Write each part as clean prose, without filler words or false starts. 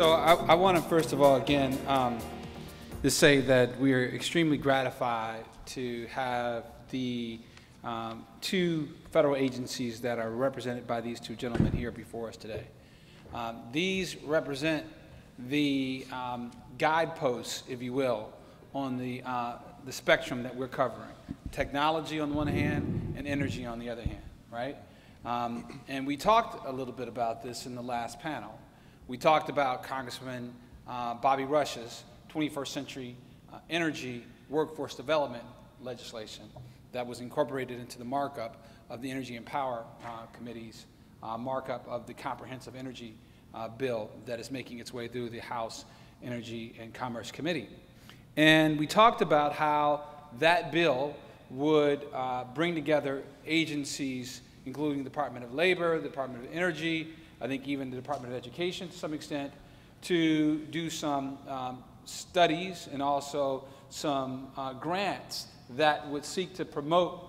So I want to first of all, again, to say that we are extremely gratified to have the two federal agencies that are represented by these two gentlemen here before us today. These represent the guideposts, if you will, on the spectrum that we're covering. Technology on the one hand and energy on the other hand, right? And we talked a little bit about this in the last panel. We talked about Congressman Bobby Rush's 21st century energy workforce development legislation that was incorporated into the markup of the Energy and Power Committee's markup of the Comprehensive Energy Bill that is making its way through the House Energy and Commerce Committee. And we talked about how that bill would bring together agencies, including the Department of Labor, the Department of Energy, I think even the Department of Education to some extent, to do some studies and also some grants that would seek to promote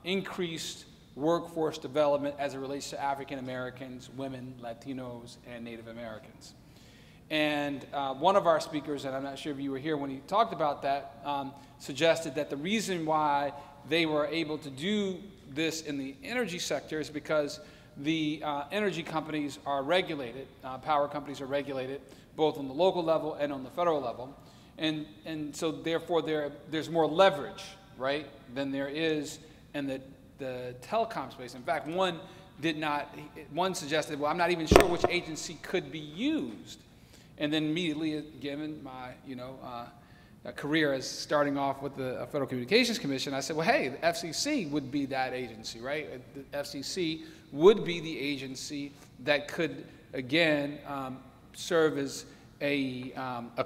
increased workforce development as it relates to African Americans, women, Latinos, and Native Americans. And one of our speakers, and I'm not sure if you were here when he talked about that, suggested that the reason why they were able to do this in the energy sector is because the energy companies are regulated, power companies are regulated, both on the local level and on the federal level. And so therefore there's more leverage, right, than there is in the telecom space. In fact, one suggested, well, I'm not even sure which agency could be used. And then immediately, given my, career as starting off with the Federal Communications Commission, I said, well, hey, the FCC would be that agency, right? The FCC would be the agency that could, again, serve as a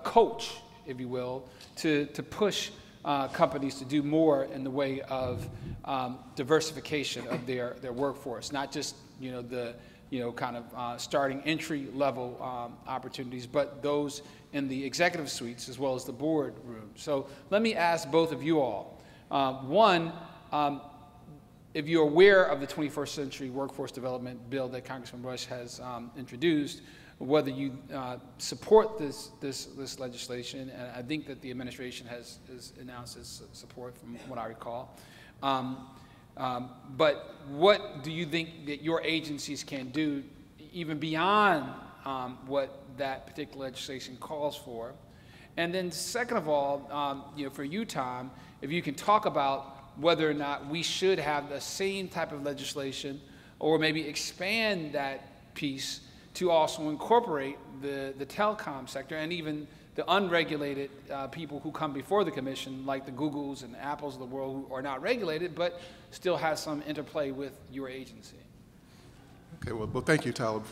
coach, if you will, to push companies to do more in the way of diversification of their workforce, not just, starting entry-level opportunities, but those in the executive suites as well as the board room. So let me ask both of you all. One, if you're aware of the 21st Century Workforce Development Bill that Congressman Rush has introduced, whether you support this legislation, and I think that the administration has announced its support from what I recall. But what do you think that your agencies can do even beyond what that particular legislation calls for? And then second of all, for you, Tom, if you can talk about whether or not we should have the same type of legislation or maybe expand that piece to also incorporate the telecom sector and even the unregulated people who come before the commission, like the Googles and the Apples of the world, who are not regulated but still have some interplay with your agency. Okay, well, thank you, Talib,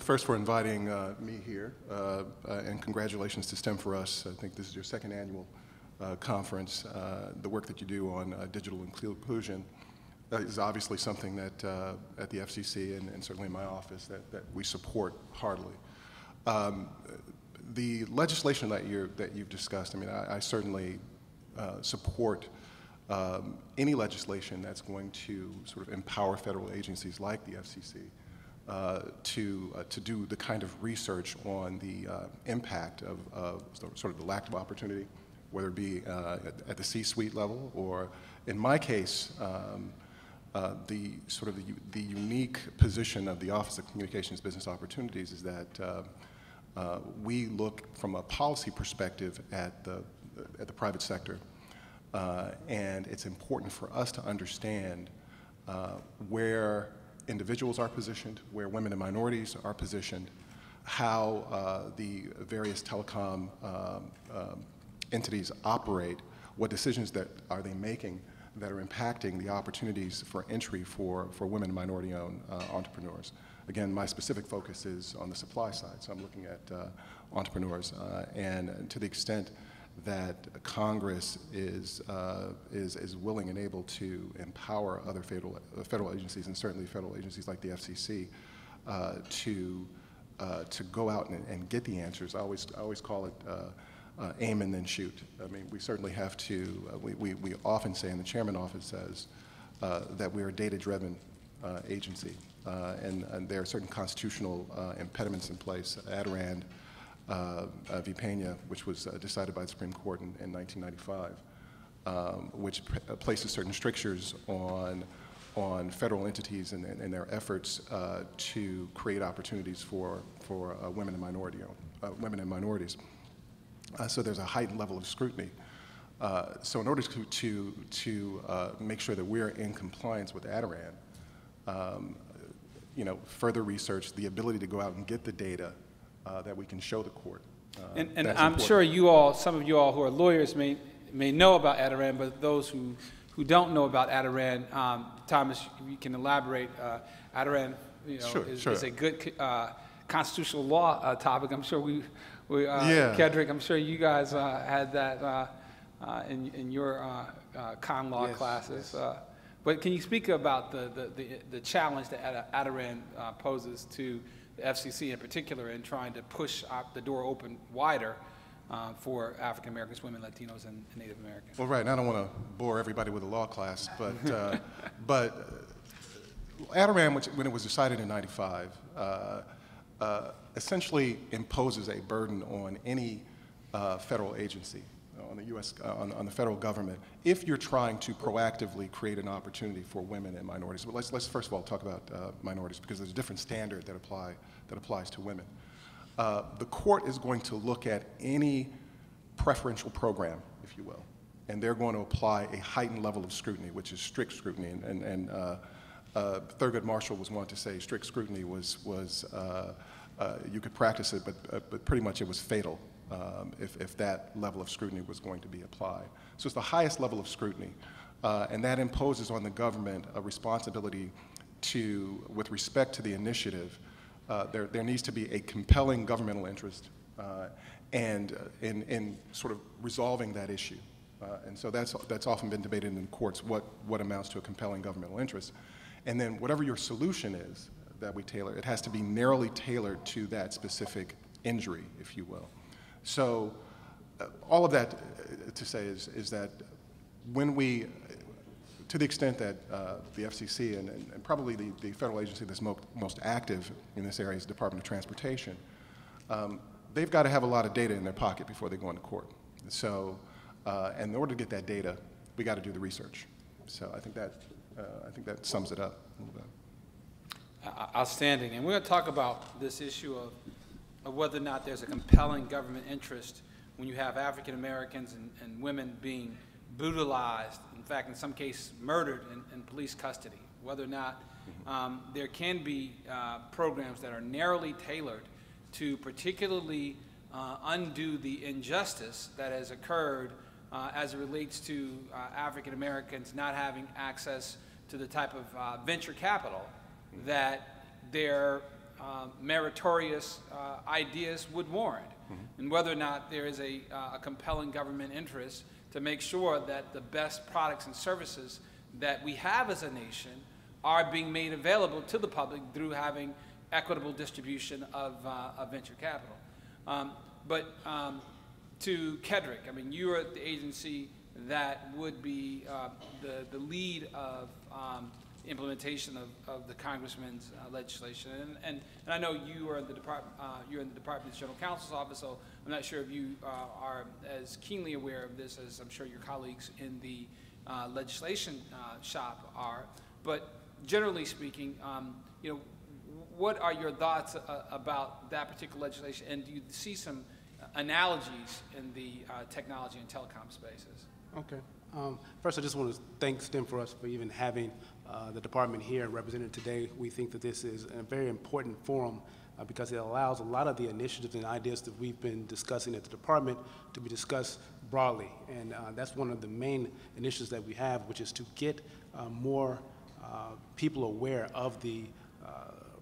first for inviting me here, and congratulations to STEM4US. I think this is your second annual conference. The work that you do on digital inclusion is obviously something that at the FCC and certainly in my office that we support heartily. The legislation that you've discussed, I mean, I certainly support any legislation that's going to sort of empower federal agencies like the FCC to do the kind of research on the impact of sort of the lack of opportunity, whether it be at the C-suite level or, in my case, the unique position of the Office of Communications Business Opportunities is that we look from a policy perspective at the private sector, and it's important for us to understand where individuals are positioned, where women and minorities are positioned, how the various telecom entities operate, what decisions are they making that are impacting the opportunities for entry for women and minority-owned entrepreneurs. Again, my specific focus is on the supply side, so I'm looking at entrepreneurs, and to the extent that Congress is willing and able to empower other federal agencies, and certainly federal agencies like the FCC, to go out and get the answers. I always call it aim and then shoot. I mean, we certainly have to. We often say, and the chairman often says, that we are a data-driven agency, and there are certain constitutional impediments in place. Adirond v. Pena, which was decided by the Supreme Court in 1995, which places certain strictures on federal entities and their efforts to create opportunities for women and minorities. So there's a heightened level of scrutiny. So in order to make sure that we're in compliance with Adirond, further research, the ability to go out and get the data that we can show the court. And I'm sure you all, some of you all who are lawyers may know about Adirond, but those who don't know about Adirond, Thomas, you can elaborate. Adirond, is a good constitutional law topic. I'm sure Kedrick, I'm sure you guys had that in your con law classes. Yes. But can you speak about the challenge that Adirond poses to the FCC in particular in trying to push the door open wider for African Americans, women, Latinos, and Native Americans? Well, right, and I don't want to bore everybody with a law class, but Adirond, when it was decided in '95, essentially imposes a burden on any federal agency, on the U.S., on the federal government, if you're trying to proactively create an opportunity for women and minorities. But let's first of all talk about minorities, because there's a different standard that applies to women. The court is going to look at any preferential program, if you will, and they're going to apply a heightened level of scrutiny, which is strict scrutiny. And Thurgood Marshall was one to say strict scrutiny was you could practice it, but pretty much it was fatal if that level of scrutiny was going to be applied. So it's the highest level of scrutiny, and that imposes on the government a responsibility to, with respect to the initiative, there needs to be a compelling governmental interest and in sort of resolving that issue. And so that's often been debated in courts, what amounts to a compelling governmental interest. And then whatever your solution is that we tailor, it has to be narrowly tailored to that specific injury, if you will. So all of that to say is that when we, to the extent that the FCC and probably the federal agency that's most active in this area is the Department of Transportation, they've got to have a lot of data in their pocket before they go into court. So, and in order to get that data, we got to do the research. So I think that sums it up a little bit. Outstanding. And we're going to talk about this issue of whether or not there's a compelling government interest when you have African Americans and women being brutalized, in fact, in some cases murdered in police custody, whether or not there can be programs that are narrowly tailored to particularly undo the injustice that has occurred as it relates to African Americans not having access to the type of venture capital that their meritorious ideas would warrant, and whether or not there is a compelling government interest to make sure that the best products and services that we have as a nation are being made available to the public through having equitable distribution of venture capital. But to Kedrick, I mean, you are the agency that would be the lead of implementation of the Congressman's legislation, and I know you are in the department. You're in the Department's General Counsel's office, so I'm not sure if you are as keenly aware of this as I'm sure your colleagues in the legislation shop are. But generally speaking, you know, what are your thoughts about that particular legislation, and do you see some analogies in the technology and telecom spaces? Okay. First, I just want to thank STEM4US for even having the department here represented today. We think that this is a very important forum because it allows a lot of the initiatives and ideas that we've been discussing at the department to be discussed broadly. And that's one of the main initiatives that we have, which is to get more people aware of the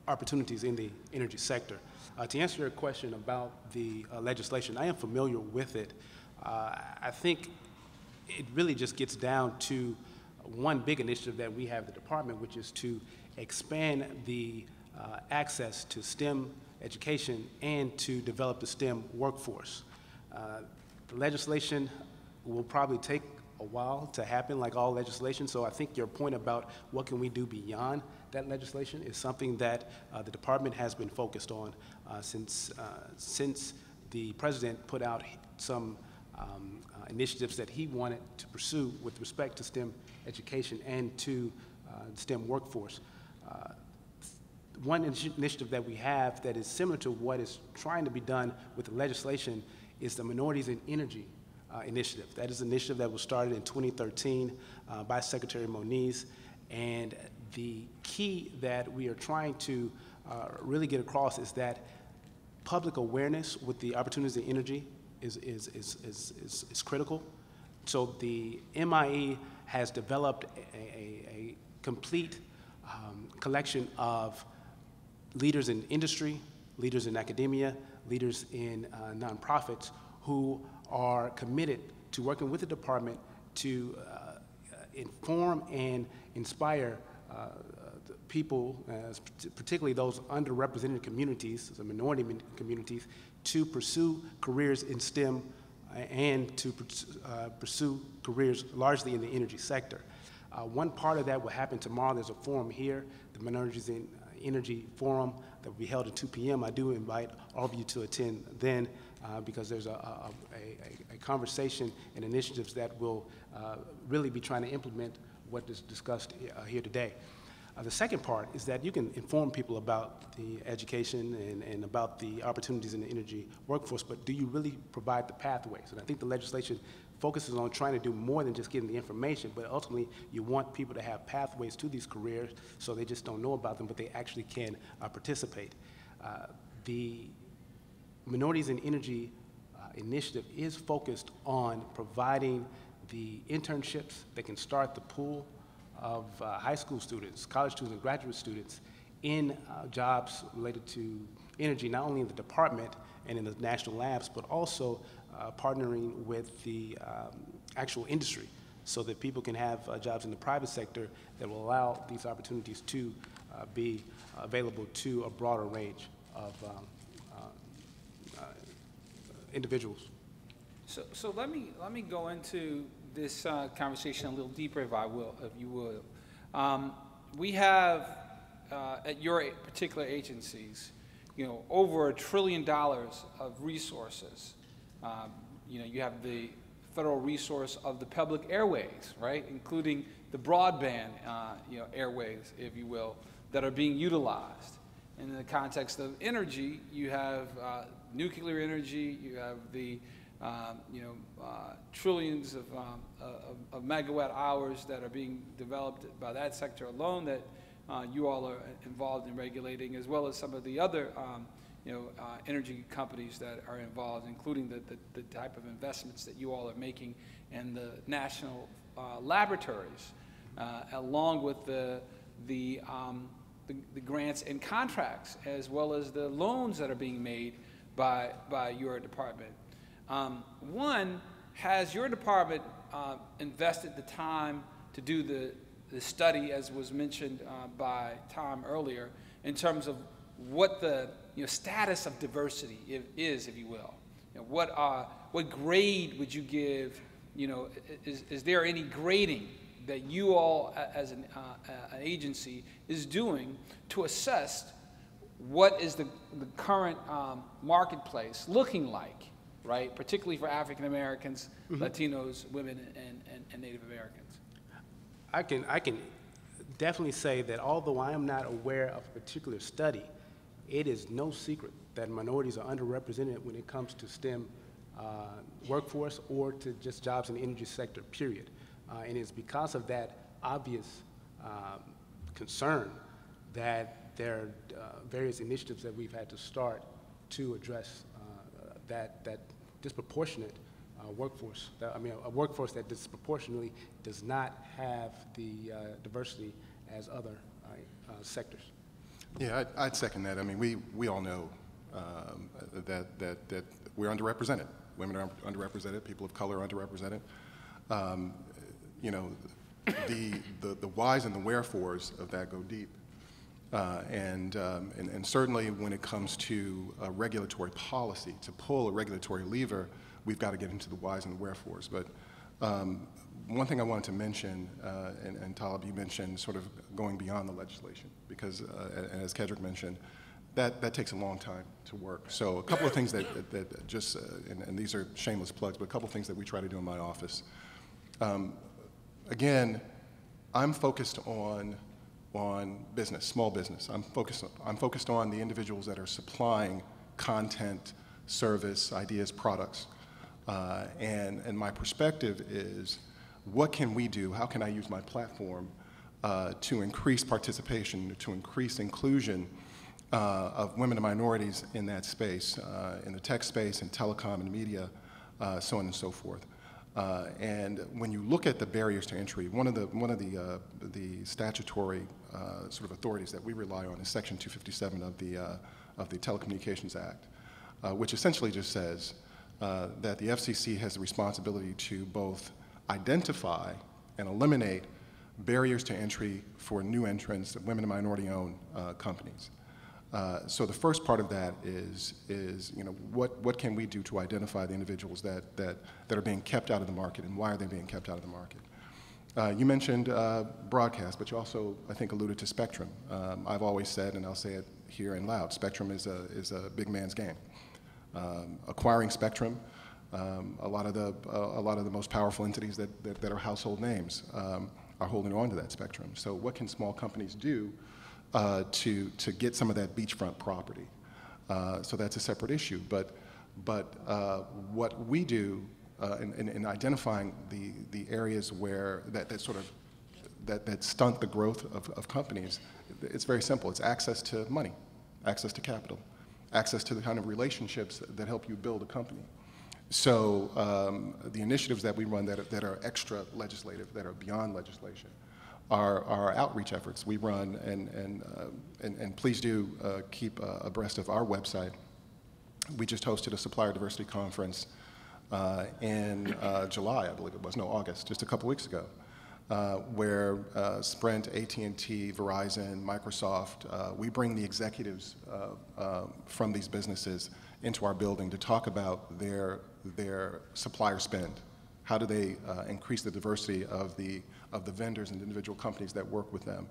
opportunities in the energy sector. To answer your question about the legislation, I am familiar with it. I think it really just gets down to one big initiative that we have at the department, which is to expand the access to STEM education and to develop the STEM workforce. The legislation will probably take a while to happen, like all legislation. So I think your point about what can we do beyond that legislation is something that the department has been focused on since the president put out some initiatives that he wanted to pursue with respect to STEM education and to the STEM workforce. One initiative that we have that is similar to what is trying to be done with the legislation is the Minorities in Energy initiative. That is an initiative that was started in 2013 by Secretary Moniz, and the key that we are trying to really get across is that public awareness with the opportunities in energy is critical. So the MIE has developed a complete collection of leaders in industry, leaders in academia, leaders in nonprofits who are committed to working with the department to inform and inspire the people, particularly those underrepresented communities, the minority communities, to pursue careers in STEM and to pursue careers largely in the energy sector. One part of that will happen tomorrow. There's a forum here, the Minorities in Energy Forum, that will be held at 2 p.m. I do invite all of you to attend then because there's a conversation and initiatives that will really be trying to implement what is discussed here today. The second part is that you can inform people about the education and about the opportunities in the energy workforce, but do you really provide the pathways? And I think the legislation focuses on trying to do more than just getting the information, but ultimately you want people to have pathways to these careers so they just don't know about them, but they actually can participate. The Minorities in Energy initiative is focused on providing the internships that can start the pool of high school students, college students, and graduate students in jobs related to energy, not only in the department and in the national labs, but also partnering with the actual industry so that people can have jobs in the private sector that will allow these opportunities to be available to a broader range of individuals. So let me go into this conversation a little deeper, if you will. We have at your particular agencies, over $1 trillion of resources. You have the federal resource of the public airways, right, including the broadband, airways, if you will, that are being utilized. In the context of energy, you have nuclear energy, you have the trillions of megawatt hours that are being developed by that sector alone that you all are involved in regulating, as well as some of the other energy companies that are involved, including the type of investments that you all are making in the national laboratories, along with the grants and contracts, as well as the loans that are being made by your department. One, has your department invested the time to do the study, as was mentioned by Tom earlier, in terms of what the status of diversity is, if you will? What grade would you give? Is there any grading that you all, as an agency, is doing to assess what is the current marketplace looking like, right? Particularly for African Americans, Latinos, women, and Native Americans. I can definitely say that although I am not aware of a particular study, it is no secret that minorities are underrepresented when it comes to STEM workforce or to just jobs in the energy sector, period. And it's because of that obvious concern that there are various initiatives that we've had to start to address that disproportionate workforce. A workforce that disproportionately does not have the diversity as other sectors. Yeah, I'd second that. I mean, we all know that we're underrepresented. Women are underrepresented. People of color are underrepresented. The whys and the wherefores of that go deep. And certainly when it comes to regulatory policy, to pull a regulatory lever, we've got to get into the whys and the wherefores. But One thing I wanted to mention, and Talib, you mentioned sort of going beyond the legislation, because, and as Kedrick mentioned, that takes a long time to work. So a couple of things that just, and these are shameless plugs, but a couple of things that we try to do in my office. Again, I'm focused on business, small business. I'm focused on the individuals that are supplying content, service, ideas, products. And my perspective is, what can we do? How can I use my platform to increase participation, to increase inclusion of women and minorities in that space, in the tech space, in telecom and media, so on and so forth. And when you look at the barriers to entry, one of the statutory sort of authorities that we rely on is Section 257 of the Telecommunications Act, which essentially just says that the FCC has the responsibility to both identify and eliminate barriers to entry for new entrants, women and minority-owned companies. So the first part of that is what can we do to identify the individuals that are being kept out of the market, and why are they being kept out of the market? You mentioned broadcast, but you also, I think, alluded to spectrum. I've always said, and I'll say it here and loud, spectrum is a big man's game. Acquiring spectrum, a lot of the most powerful entities that are household names are holding on to that spectrum. So what can small companies do to get some of that beachfront property? So that's a separate issue. But what we do in identifying the areas where that stunt the growth of companies, it's very simple. It's access to money, access to capital, access to the kind of relationships that help you build a company. So the initiatives that we run that are extra legislative, that are beyond legislation, are outreach efforts. We run, and please do keep abreast of our website. We just hosted a supplier diversity conference in July, I believe it was, no, August, just a couple weeks ago, where Sprint, AT&T, Verizon, Microsoft, we bring the executives from these businesses into our building to talk about their supplier spend. How do they increase the diversity of the vendors and individual companies that work with them?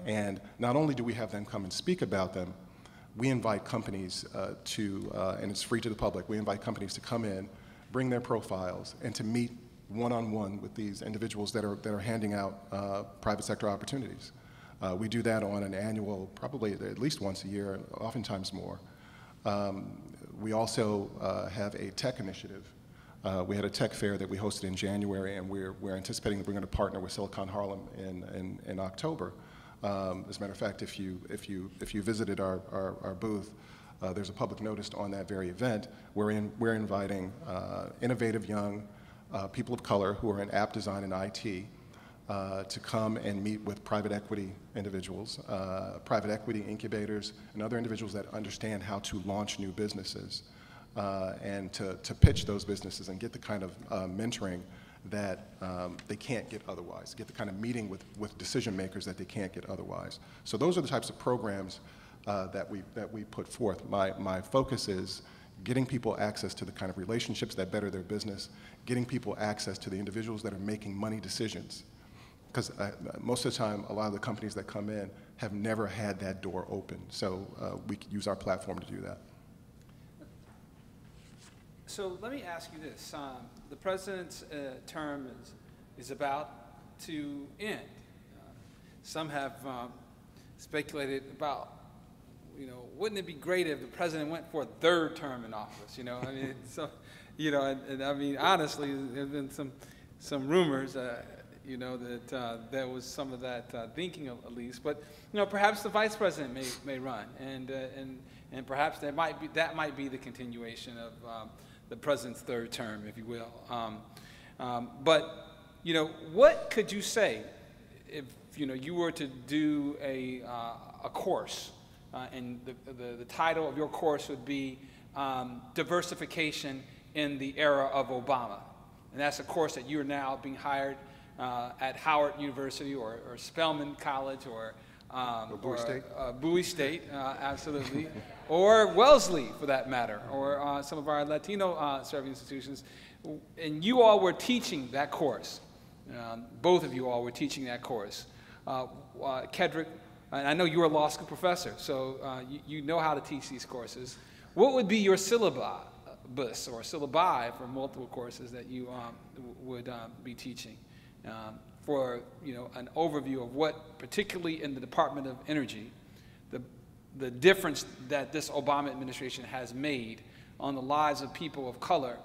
And not only do we have them come and speak about them, we invite companies and it's free to the public, we invite companies to come in, bring their profiles, and to meet one-on-one with these individuals that are handing out private sector opportunities. We do that on an annual, probably at least once a year, oftentimes more. We also have a tech initiative. We had a tech fair that we hosted in January, and we're anticipating that we're going to partner with Silicon Harlem in October. As a matter of fact, if you visited our booth, there's a public notice on that very event. We're inviting innovative young people of color who are in app design and IT to come and meet with private equity individuals, private equity incubators, and other individuals that understand how to launch new businesses, and to pitch those businesses and get the kind of mentoring that they can't get otherwise, get the kind of meeting with decision makers that they can't get otherwise. So those are the types of programs that we put forth. My focus is getting people access to the kind of relationships that better their business, getting people access to the individuals that are making money decisions. Because most of the time, a lot of the companies that come in have never had that door open. So we can use our platform to do that. So let me ask you this. The president's term is about to end. Some have speculated about, wouldn't it be great if the president went for a third term in office, I mean, so, and I mean, honestly, there's been some rumors, that there was some of that thinking at least, but, perhaps the vice president may run, and perhaps that might be the continuation of the president's third term, if you will. But, what could you say if, you were to do a course, and the title of your course would be Diversification in the Era of Obama. And that's a course that you're now being hired at Howard University or Spelman College or Bowie State, absolutely, or Wellesley for that matter, or some of our Latino serving institutions. And you all were teaching that course. Both of you all were teaching that course. Kedrick, and I know you're a law school professor, so you know how to teach these courses. What would be your syllabus or syllabi for multiple courses that you would be teaching for an overview of what, particularly in the Department of Energy, the difference that this Obama administration has made on the lives of people of color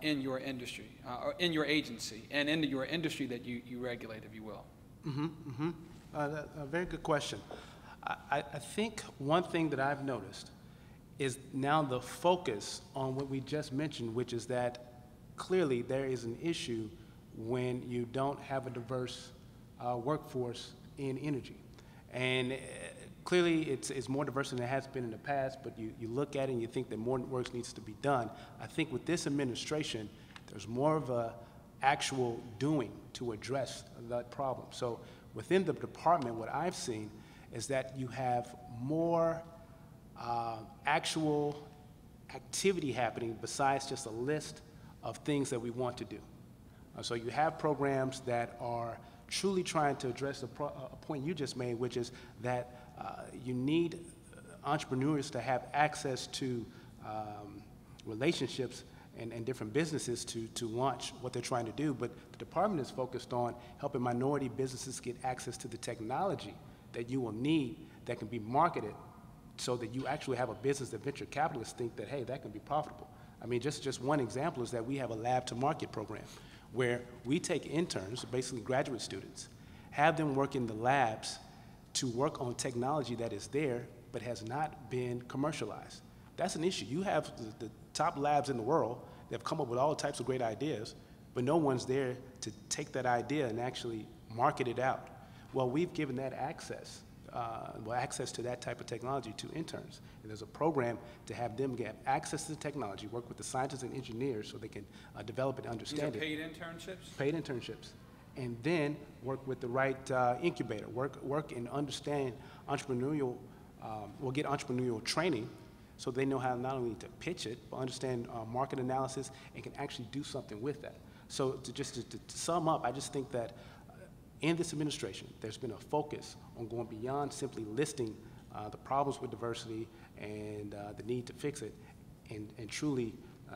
in your industry, or in your agency, and in your industry that you regulate, if you will? A very good question. I think one thing that I've noticed is now the focus on what we just mentioned, which is that clearly there is an issue when you don't have a diverse workforce in energy. And clearly it's more diverse than it has been in the past, but you look at it and you think that more work needs to be done. I think with this administration, there's more of a actual doing to address that problem. So within the department, what I've seen is that you have more actual activity happening besides just a list of things that we want to do. So you have programs that are truly trying to address a point you just made, which is that you need entrepreneurs to have access to relationships and different businesses to launch what they're trying to do. But the department is focused on helping minority businesses get access to the technology that you will need that can be marketed so that you actually have a business that venture capitalists think that, hey, that can be profitable. I mean, just one example is that we have a lab to market program where we take interns, basically graduate students, have them work in the labs to work on technology that is there but has not been commercialized. That's an issue. You have the top labs in the world that have come up with all types of great ideas, but no one's there to take that idea and actually market it out. Well, we've given that access to that type of technology to interns. And there's a program to have them get access to the technology, work with the scientists and engineers so they can develop and understand it. These are paid internships? Paid internships. And then work with the right incubator, work and understand entrepreneurial, get entrepreneurial training so they know how not only to pitch it, but understand market analysis and can actually do something with that. So to sum up, I just think that in this administration, there's been a focus on going beyond simply listing the problems with diversity and the need to fix it, and truly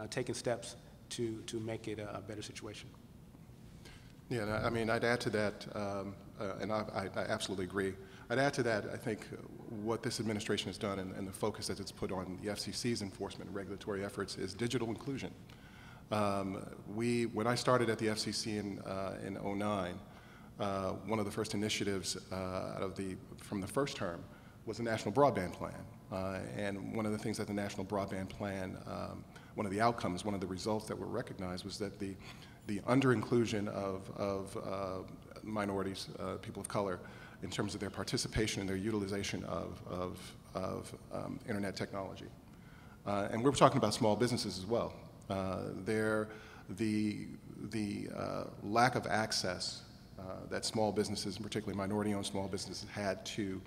taking steps to make it a better situation. Yeah, I mean, I'd add to that, and I absolutely agree. I'd add to that, I think, what this administration has done and the focus that it's put on the FCC's enforcement and regulatory efforts is digital inclusion. When I started at the FCC in '09, one of the first initiatives from the first term was the National Broadband Plan. And one of the things that the National Broadband Plan, one of the outcomes, one of the results that were recognized was that the under-inclusion of minorities, people of color, in terms of their participation and their utilization of internet technology. And we're talking about small businesses as well. The lack of access that small businesses, and particularly minority-owned small businesses, had to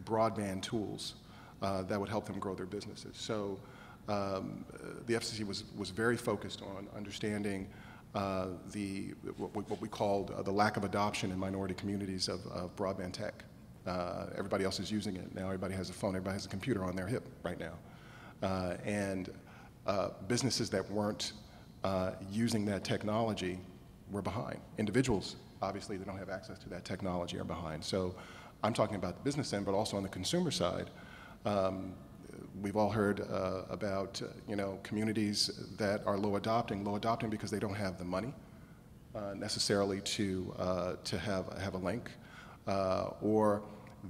broadband tools that would help them grow their businesses. So the FCC was very focused on understanding what we called the lack of adoption in minority communities of broadband tech. Everybody else is using it now. Everybody has a phone. Everybody has a computer on their hip right now. And businesses that weren't using that technology were behind. Individuals, obviously, that don't have access to that technology are behind. So I'm talking about the business end, but also on the consumer side. We've all heard about communities that are low adopting because they don't have the money necessarily to have a link, or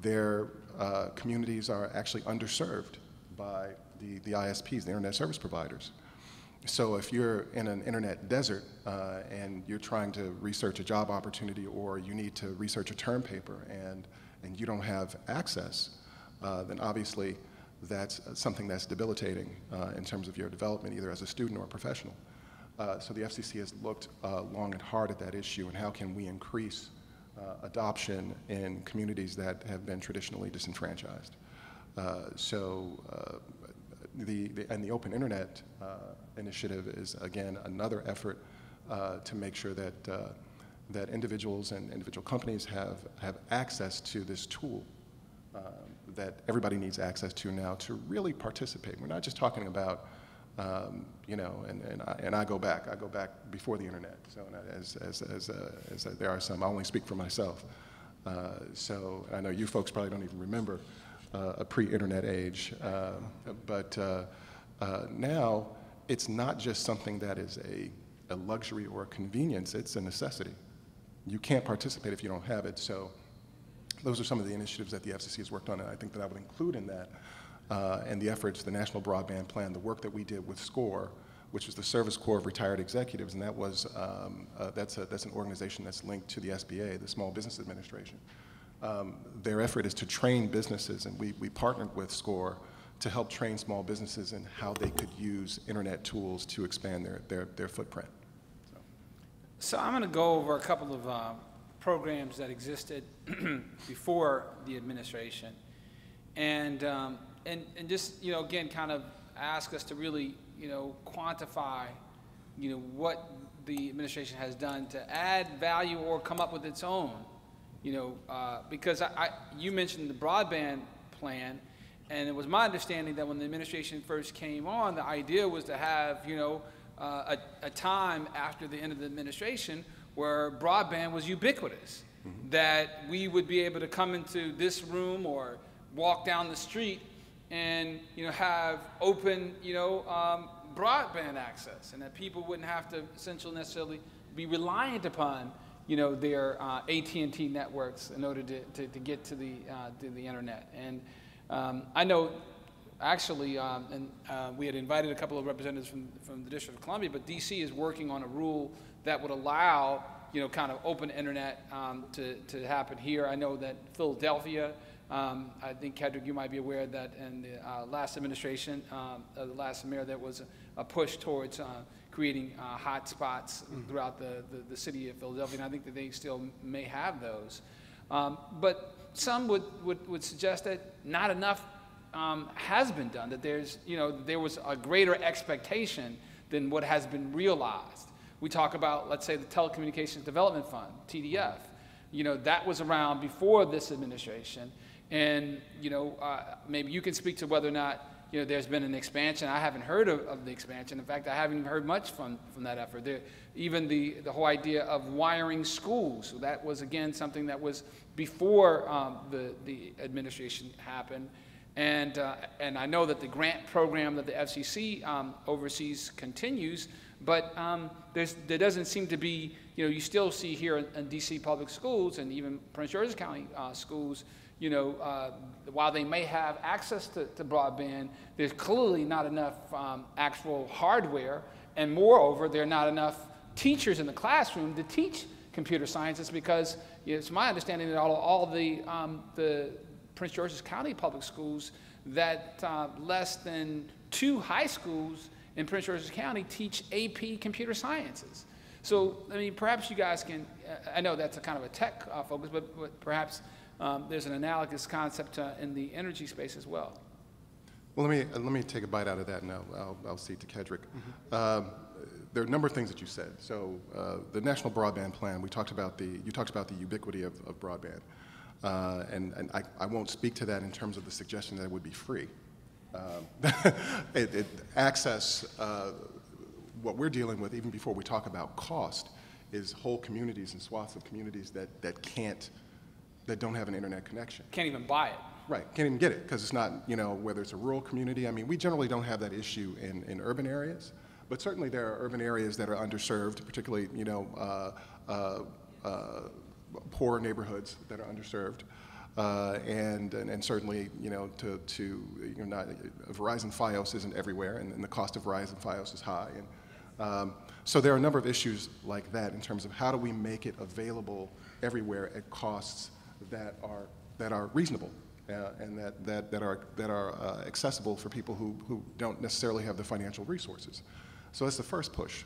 their communities are actually underserved by the ISPs, the internet service providers. So if you're in an internet desert and you're trying to research a job opportunity, or you need to research a term paper and you don't have access, then obviously that's something that's debilitating in terms of your development, either as a student or a professional. So the FCC has looked long and hard at that issue, and how can we increase adoption in communities that have been traditionally disenfranchised. The Open Internet initiative is, again, another effort to make sure that, that individuals and individual companies have access to this tool that everybody needs access to now to really participate. We're not just talking about, you know, and I go back before the internet. So as there are some, I only speak for myself. So I know you folks probably don't even remember a pre-internet age, but now it's not just something that is a luxury or a convenience, it's a necessity. You can't participate if you don't have it. So those are some of the initiatives that the FCC has worked on, and I think that I would include in that, and the efforts, the National Broadband Plan, the work that we did with SCORE, which is the Service Corps of Retired Executives, and that was, that's an organization that's linked to the SBA, the Small Business Administration. Their effort is to train businesses, and we partnered with SCORE to help train small businesses in how they could use internet tools to expand their footprint. So I'm going to go over a couple of programs that existed before the administration, and just, you know, again, kind of ask us to really, you know, quantify, you know, what the administration has done to add value or come up with its own, you know, because you mentioned the broadband plan, and it was my understanding that when the administration first came on, the idea was to have, you know, a time after the end of the administration where broadband was ubiquitous, that we would be able to come into this room or walk down the street and, you know, have open, you know, broadband access, and that people wouldn't have to essentially necessarily be reliant upon, you know, their AT&T networks in order to get to the internet. And I know, actually, we had invited a couple of representatives from the District of Columbia, but DC is working on a rule that would allow, you know, kind of open internet to happen here. I know that Philadelphia, I think, Kedrick, you might be aware that in the last administration, the last mayor, there was a push towards creating hotspots throughout the city of Philadelphia, and I think that they still may have those. But some would suggest that not enough has been done, that there's, you know, there was a greater expectation than what has been realized. We talk about, let's say, the Telecommunications Development Fund, TDF. You know, that was around before this administration, and, you know, maybe you can speak to whether or not, you know, there's been an expansion. I haven't heard of the expansion. In fact, I haven't even heard much from that effort. Even the whole idea of wiring schools, so that was, again, something that was before the administration happened. And I know that the grant program that the FCC oversees continues, but there doesn't seem to be, you know, you still see here in DC public schools and even Prince George's County schools, you know, while they may have access to broadband, there's clearly not enough actual hardware, and moreover, there are not enough teachers in the classroom to teach computer sciences, because, you know, it's my understanding that all the Prince George's County public schools, that less than 2 high schools in Prince George's County teach AP computer sciences. So, I mean, perhaps you guys can, I know that's a kind of a tech focus, but perhaps there's an analogous concept in the energy space as well. Well, let me take a bite out of that, and I'll cede to Kedrick. There are a number of things that you said. So the National Broadband Plan, you talked about the ubiquity of broadband. And I won't speak to that in terms of the suggestion that it would be free. Access, what we're dealing with, even before we talk about cost, is whole communities and swaths of communities that don't have an internet connection. Can't even buy it. Right, can't even get it, because it's not, you know, whether it's a rural community. I mean, we generally don't have that issue in urban areas, but certainly there are urban areas that are underserved, particularly, you know, poor neighborhoods that are underserved, and certainly, you know, you know, Verizon Fios isn't everywhere, and the cost of Verizon Fios is high, and so there are a number of issues like that in terms of how do we make it available everywhere at costs that are reasonable, and that are accessible for people who don't necessarily have the financial resources. So that's the first push.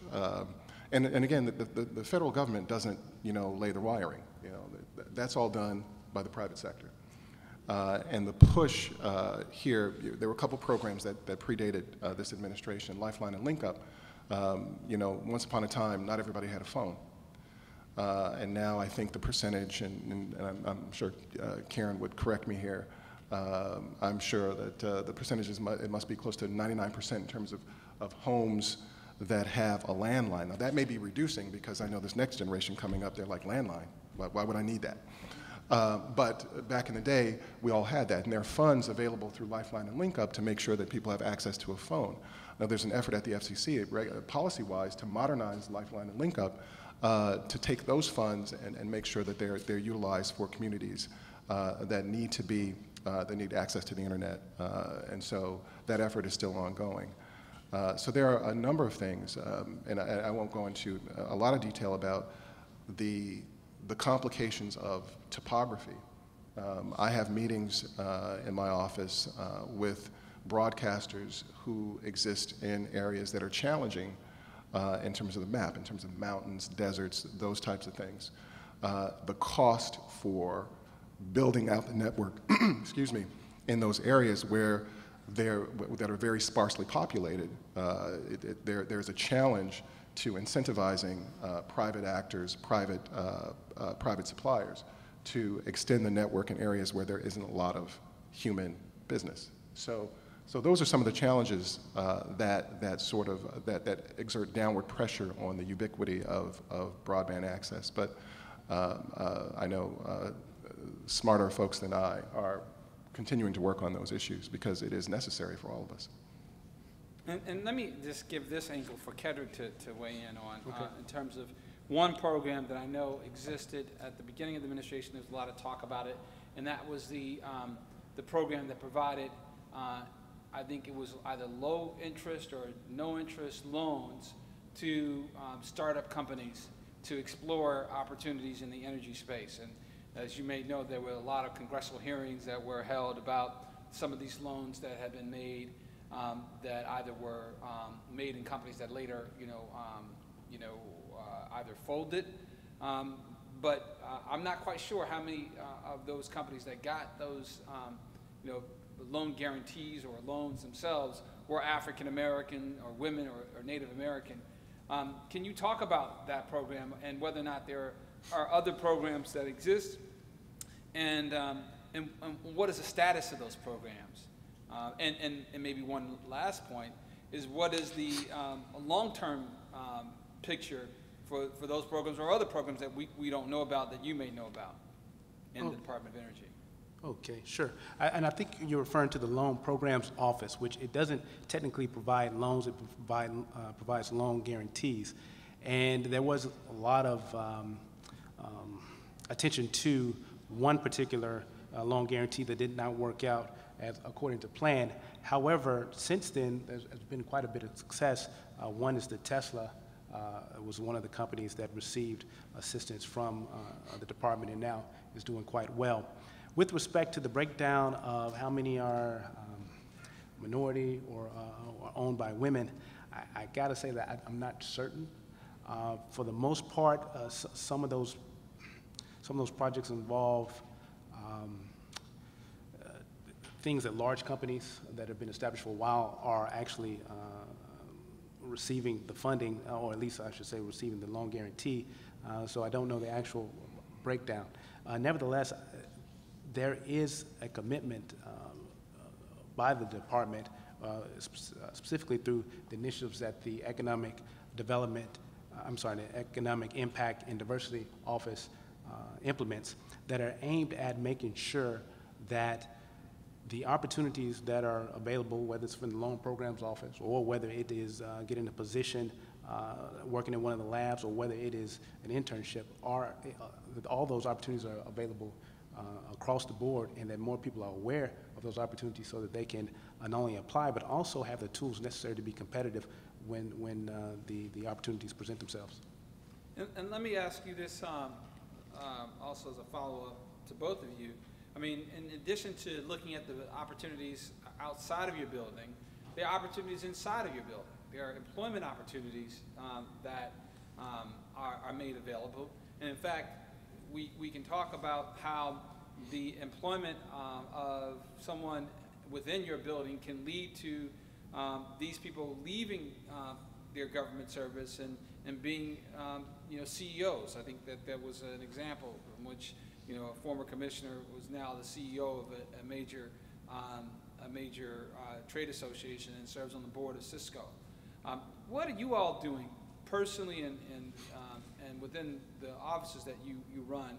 And again, the federal government doesn't, you know, lay the wiring. You know, that's all done by the private sector. And the push here, there were a couple programs that predated this administration, Lifeline and Link Up, You know, once upon a time, not everybody had a phone. And now I think the percentage, and I'm sure Karen would correct me here, I'm sure that the percentages, it must be close to 99% in terms of homes that have a landline. Now that may be reducing because I know this next generation coming up, they're like, landline, why would I need that? But back in the day, we all had that, and there are funds available through Lifeline and LinkUp to make sure that people have access to a phone. Now there's an effort at the FCC, policy-wise, to modernize Lifeline and LinkUp to take those funds and make sure that they're utilized for communities that need access to the internet, and so that effort is still ongoing. So there are a number of things, and I won't go into a lot of detail about the complications of topography. I have meetings in my office with broadcasters who exist in areas that are challenging in terms of the map, in terms of mountains, deserts, those types of things. The cost for building out the network, excuse me, in those areas where that are very sparsely populated, there's a challenge to incentivizing private actors, private suppliers to extend the network in areas where there isn't a lot of human business. So those are some of the challenges that exert downward pressure on the ubiquity of broadband access. But I know smarter folks than I are continuing to work on those issues because it is necessary for all of us. And let me just give this angle for Kedrick to weigh in on, okay. In terms of one program that I know existed at the beginning of the administration. There was a lot of talk about it, and that was the program that provided, I think it was either low interest or no interest loans to startup companies to explore opportunities in the energy space. And as you may know, there were a lot of congressional hearings that were held about some of these loans that had been made that either were made in companies that later, either folded. But I'm not quite sure how many of those companies that got those, loan guarantees or loans themselves were African American or women or Native American. Can you talk about that program and whether or not there are other programs that exist, and what is the status of those programs? And maybe one last point is, what is the long-term picture for those programs or other programs that we don't know about that you may know about in the Department of Energy? Okay, sure. And I think you're referring to the Loan Programs Office, which it doesn't technically provide loans, it provides loan guarantees. And there was a lot of attention to one particular loan guarantee that did not work out according to plan. However, since then, there's been quite a bit of success. One is the Tesla. It was one of the companies that received assistance from the department and now is doing quite well. With respect to the breakdown of how many are minority or owned by women, I gotta say that I'm not certain. For the most part, some of those projects involve things that large companies that have been established for a while are actually receiving the funding, or at least I should say receiving the loan guarantee. So I don't know the actual breakdown. Nevertheless, there is a commitment by the department, specifically through the initiatives that the Economic Impact and Diversity Office implements, that are aimed at making sure that the opportunities that are available, whether it's from the Loan Programs Office or whether it is getting a position working in one of the labs or whether it is an internship, all those opportunities are available across the board, and that more people are aware of those opportunities so that they can not only apply but also have the tools necessary to be competitive when the opportunities present themselves. And let me ask you this also as a follow-up to both of you. I mean, in addition to looking at the opportunities outside of your building, there are opportunities inside of your building. There are employment opportunities that are made available. And in fact, we can talk about how the employment of someone within your building can lead to these people leaving their government service and being, you know, CEOs. I think that was an example in which, you know, a former commissioner was now the CEO of a major trade association and serves on the board of Cisco. What are you all doing personally and within the offices that you run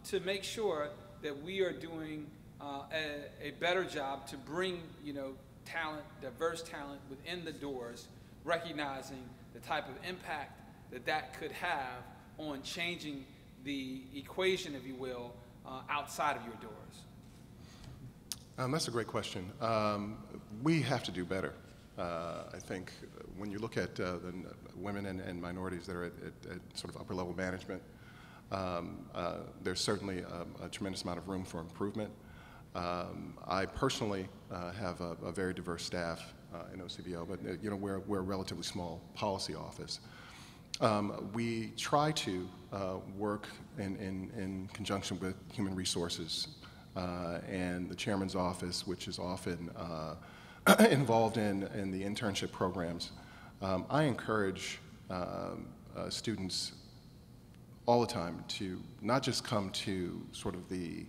to make sure that we are doing a better job to bring, you know, talent, diverse talent within the doors, recognizing the type of impact that could have on changing the equation, if you will, outside of your doors? That's a great question. We have to do better. I think when you look at the women and minorities that are at sort of upper-level management, there's certainly a tremendous amount of room for improvement. I personally have a very diverse staff in OCBO, but you know, we're a relatively small policy office. We try to work in conjunction with human resources and the chairman's office, which is often involved in the internship programs. I encourage students all the time to not just come to sort of the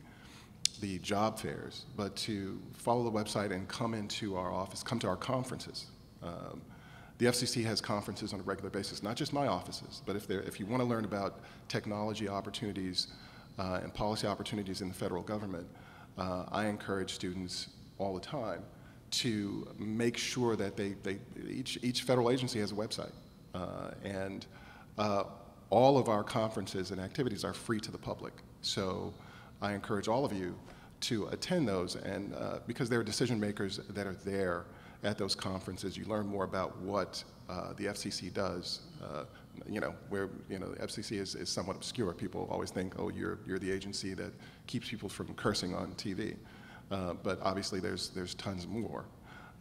job fairs, but to follow the website and come into our office, come to our conferences. The FCC has conferences on a regular basis, not just my offices, but if you want to learn about technology opportunities and policy opportunities in the federal government, I encourage students all the time to make sure that each federal agency has a website. And all of our conferences and activities are free to the public. So I encourage all of you to attend those, and because there are decision makers that are there at those conferences, you learn more about what the FCC does. You know, where the FCC is somewhat obscure. People always think, oh, you're the agency that keeps people from cursing on TV, but obviously there's tons more,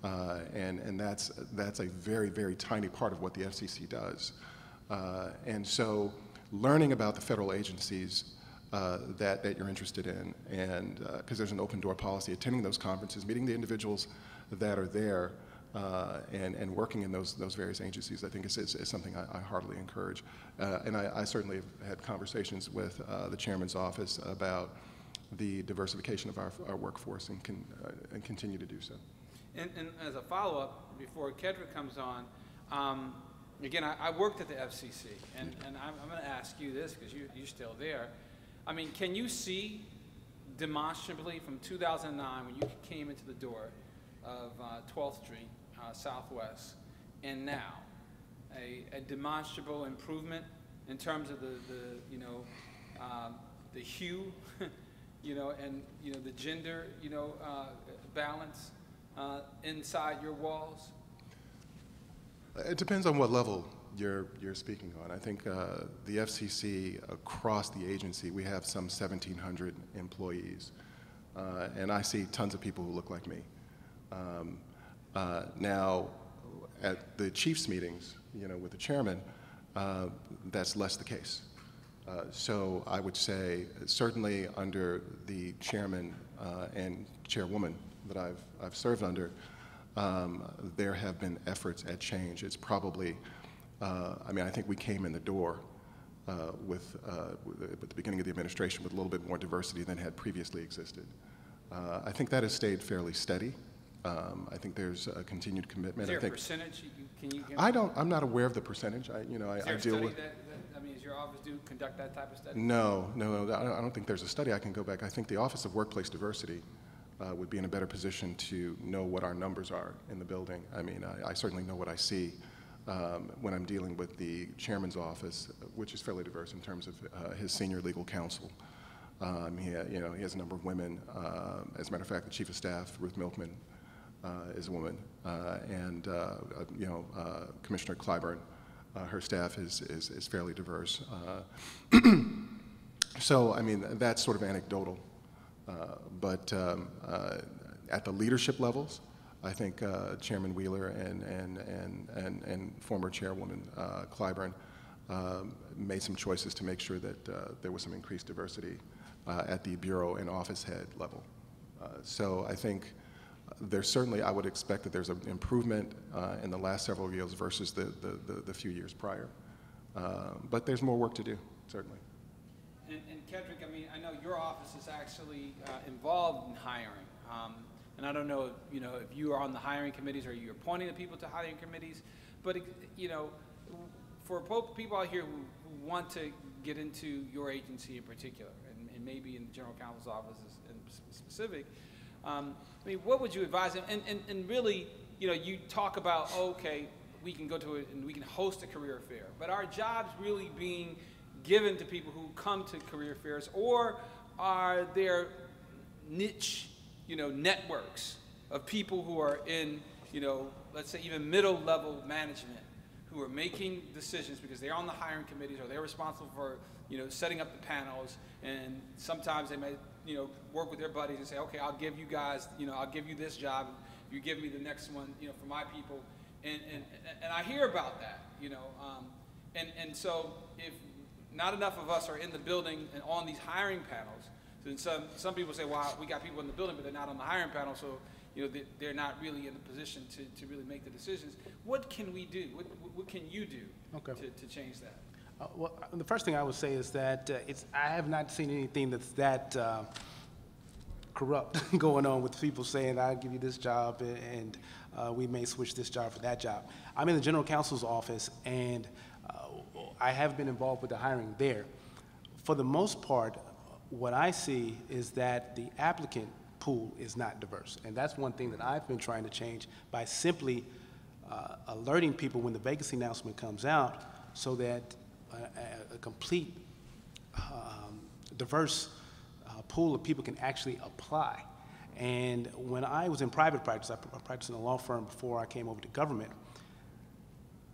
and that's a very, very tiny part of what the FCC does. And so, learning about the federal agencies that you're interested in, and because there's an open door policy, attending those conferences, meeting the individuals that are there, and working in those various agencies, I think is something I heartily encourage. And I certainly have had conversations with the chairman's office about the diversification of our workforce, and continue to do so. And as a follow-up, before Kedra comes on, again, I worked at the FCC, and I'm going to ask you this because you're still there. I mean, can you see demonstrably from 2009 when you came into the door of 12th Street Southwest and now a demonstrable improvement in terms of the hue, and the gender, balance inside your walls? It depends on what level you're speaking on. I think the FCC, across the agency, we have some 1,700 employees, and I see tons of people who look like me. Now, at the chiefs meetings, with the chairman, that's less the case. So I would say, certainly under the chairman and chairwoman that I've served under, there have been efforts at change. It's probably, I think we came in the door at the beginning of the administration with a little bit more diversity than had previously existed. I think that has stayed fairly steady. I think there's a continued commitment. Is there a percentage? Can you give I'm not aware of the percentage. I deal with. Does your office conduct that type of study? No. I don't think there's a study. I can go back. I think the Office of Workplace Diversity would be in a better position to know what our numbers are in the building. I certainly know what I see when I'm dealing with the chairman's office, which is fairly diverse in terms of his senior legal counsel. He has a number of women. As a matter of fact, the chief of staff, Ruth Milkman, is a woman, and Commissioner Clyburn, her staff is fairly diverse. So that's sort of anecdotal, but at the leadership levels, I think Chairman Wheeler and former Chairwoman Clyburn made some choices to make sure that there was some increased diversity at the bureau and office head level. So I think There's certainly, I would expect that there's an improvement in the last several years versus the few years prior. But there's more work to do, certainly. And Kedrick, I mean, I know your office is actually involved in hiring. And I don't know, if you are on the hiring committees or you're appointing the people to hiring committees, but, for people out here who want to get into your agency in particular, and maybe in the General Counsel's office in specific, I mean, what would you advise them? And really, you talk about, okay, we can go to it and we can host a career fair, but are jobs really being given to people who come to career fairs, or are there niche, networks of people who are in, let's say even middle level management, who are making decisions because they're on the hiring committees or they're responsible for, setting up the panels, and sometimes they may, work with their buddies and say, okay, I'll give you guys, I'll give you this job, you give me the next one, for my people, and I hear about that, and so if not enough of us are in the building and on these hiring panels, then some people say, well, we got people in the building, but they're not on the hiring panel, so they're not really in a position to really make the decisions. What can we do? What can you do to change that? Well, the first thing I would say is that I have not seen anything that's that corrupt going on with people saying, I'll give you this job and we may switch this job for that job. I'm in the General Counsel's office, and I have been involved with the hiring there. For the most part, what I see is that the applicant pool is not diverse, and that's one thing that I've been trying to change by simply alerting people when the vacancy announcement comes out, so that a complete diverse pool of people can actually apply. And when I was in private practice, I practiced in a law firm before I came over to government,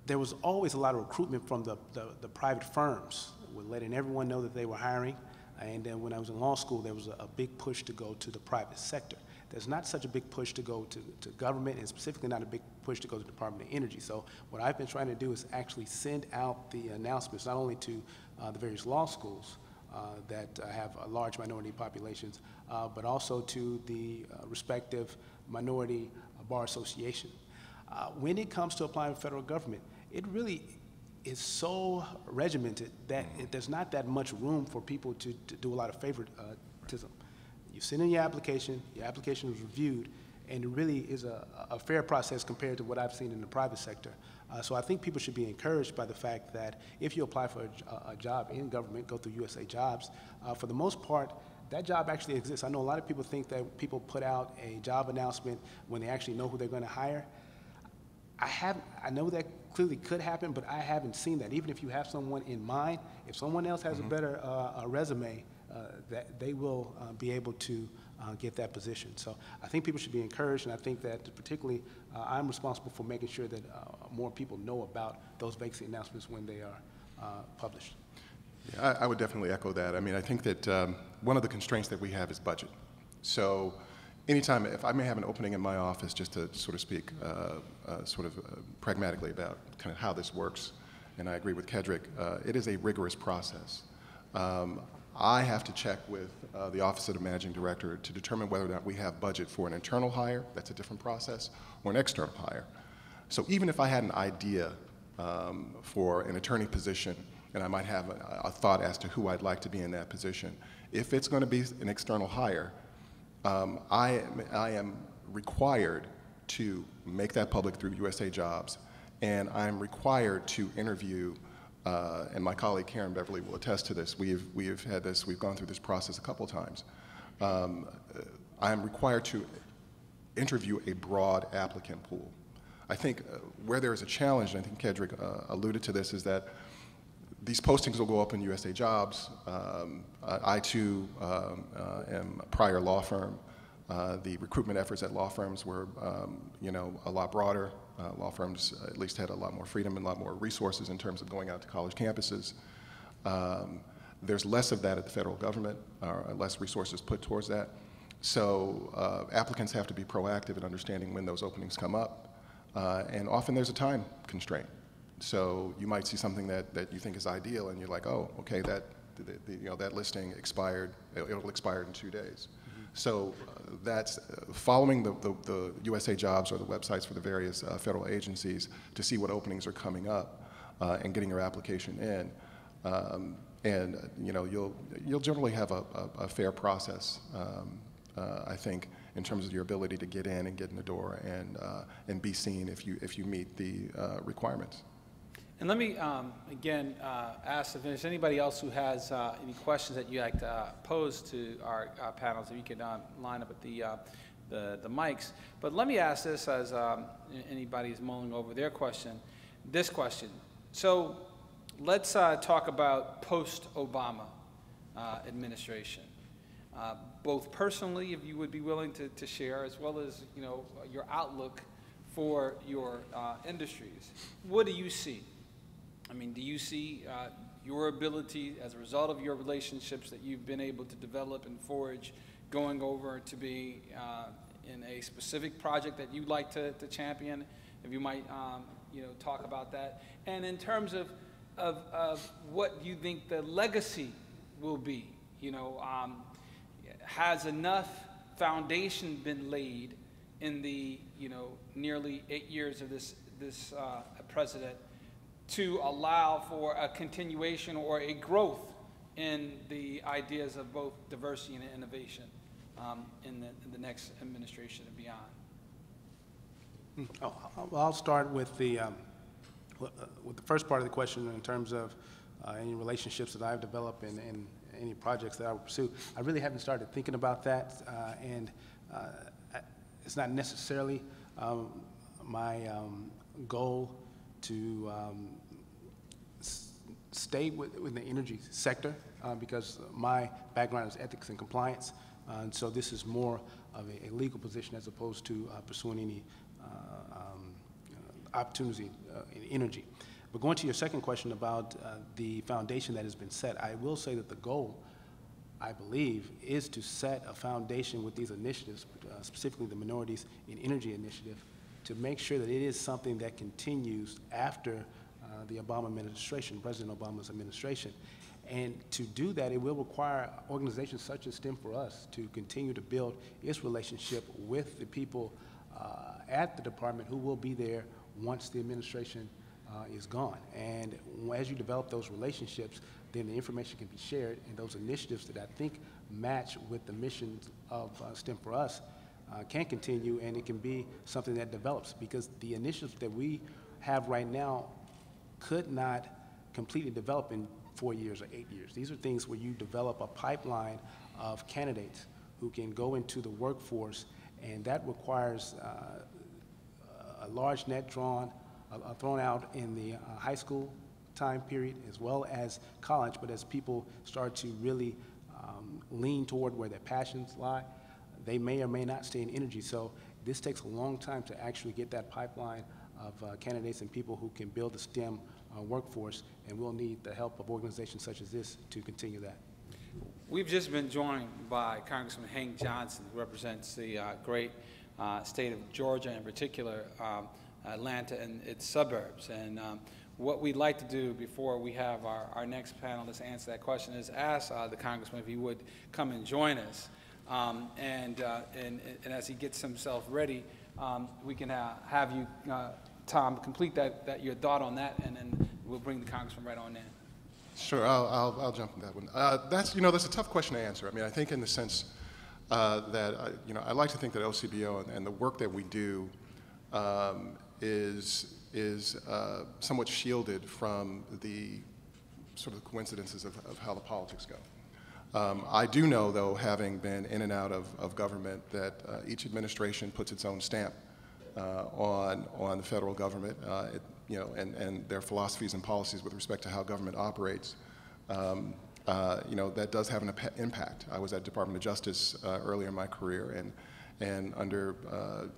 there was always a lot of recruitment from the private firms, with letting everyone know that they were hiring. And then when I was in law school, there was a big push to go to the private sector. There's not such a big push to go to government, and specifically not a big push to go to the Department of Energy. So what I've been trying to do is actually send out the announcements, not only to the various law schools that have large minority populations, but also to the respective minority bar association. When it comes to applying for federal government, it really is so regimented that there's not that much room for people to do a lot of favoritism. You send in your application is reviewed, and it really is a fair process compared to what I've seen in the private sector. So I think people should be encouraged by the fact that if you apply for a job in government, go through USA Jobs, for the most part, that job actually exists. I know a lot of people think that people put out a job announcement when they actually know who they're going to hire. I know that clearly could happen, but I haven't seen that. Even if you have someone in mind, if someone else has a better resume, that they will be able to get that position. So I think people should be encouraged, and I think that particularly I'm responsible for making sure that more people know about those vacancy announcements when they are published. Yeah, I would definitely echo that. I mean, I think that one of the constraints that we have is budget. So anytime, if I may have an opening in my office, just to sort of speak pragmatically about kind of how this works, and I agree with Kedrick, it is a rigorous process. I have to check with the Office of the Managing Director to determine whether or not we have budget for an internal hire, that's a different process, or an external hire. So even if I had an idea for an attorney position, and I might have a thought as to who I'd like to be in that position, if it's going to be an external hire, I am required to make that public through USA Jobs, and I'm required to interview, and my colleague Karen Beverly will attest to this. We've had this, we've gone through this process a couple times. I'm required to interview a broad applicant pool. I think where there is a challenge, and I think Kedrick alluded to this, is that these postings will go up in USA Jobs. I too am a prior law firm. The recruitment efforts at law firms were, a lot broader. Law firms at least had a lot more freedom and a lot more resources in terms of going out to college campuses. There's less of that at the federal government, less resources put towards that. So applicants have to be proactive in understanding when those openings come up. And often there's a time constraint. So you might see something that you think is ideal, and you're like, oh, okay, that listing expired. It'll expire in 2 days. So that's following the USA Jobs or the websites for the various federal agencies to see what openings are coming up and getting your application in. And you'll generally have a fair process, I think, in terms of your ability to get in and get in the door and be seen if you meet the requirements. And let me, again, ask if there's anybody else who has any questions that you'd like to pose to our panels, if you could line up at the mics. But let me ask this as anybody's mulling over their question, this question. So let's talk about post-Obama administration. Both personally, if you would be willing to share, as well as, your outlook for your industries. What do you see? I mean, do you see your ability, as a result of your relationships that you've been able to develop and forge, going over to be in a specific project that you'd like to champion? If you might, talk about that. And in terms of what you think the legacy will be, has enough foundation been laid in the, nearly 8 years of this president to allow for a continuation or a growth in the ideas of both diversity and innovation in the next administration and beyond? Well, I'll start with the first part of the question in terms of any relationships that I've developed and any projects that I would pursue. I really haven't started thinking about that, and it's not necessarily my goal to stay within the energy sector because my background is ethics and compliance, and so this is more of a legal position as opposed to pursuing any opportunity in energy. But going to your second question about the foundation that has been set, I will say that the goal, I believe, is to set a foundation with these initiatives, specifically the Minorities in Energy Initiative, to make sure that it is something that continues after the Obama administration, President Obama's administration. And to do that, it will require organizations such as STEM4US to continue to build its relationship with the people at the department who will be there once the administration is gone. And as you develop those relationships, then the information can be shared, and those initiatives that I think match with the missions of STEM4US can continue, and it can be something that develops, because the initiatives that we have right now could not completely develop in 4 years or 8 years. These are things where you develop a pipeline of candidates who can go into the workforce, and that requires a large net thrown out in the high school time period as well as college. But as people start to really lean toward where their passions lie, they may or may not stay in energy. So this takes a long time to actually get that pipeline of candidates and people who can build the STEM workforce, and we'll need the help of organizations such as this to continue that. We've just been joined by Congressman Hank Johnson, who represents the great state of Georgia, in particular Atlanta and its suburbs. And what we'd like to do before we have our next panelist answer that question is ask the Congressman if he would come and join us. And as he gets himself ready, we can have you, Tom, complete your thought on that, and then we'll bring the Congressman right on in. Sure, I'll jump on that one. That's a tough question to answer. I mean, I think in the sense that I like to think that OCBO and the work that we do is somewhat shielded from the sort of coincidences of how the politics go. I do know, though, having been in and out of government, that each administration puts its own stamp on the federal government, and their philosophies and policies with respect to how government operates. That does have an impact. I was at Department of Justice earlier in my career, and under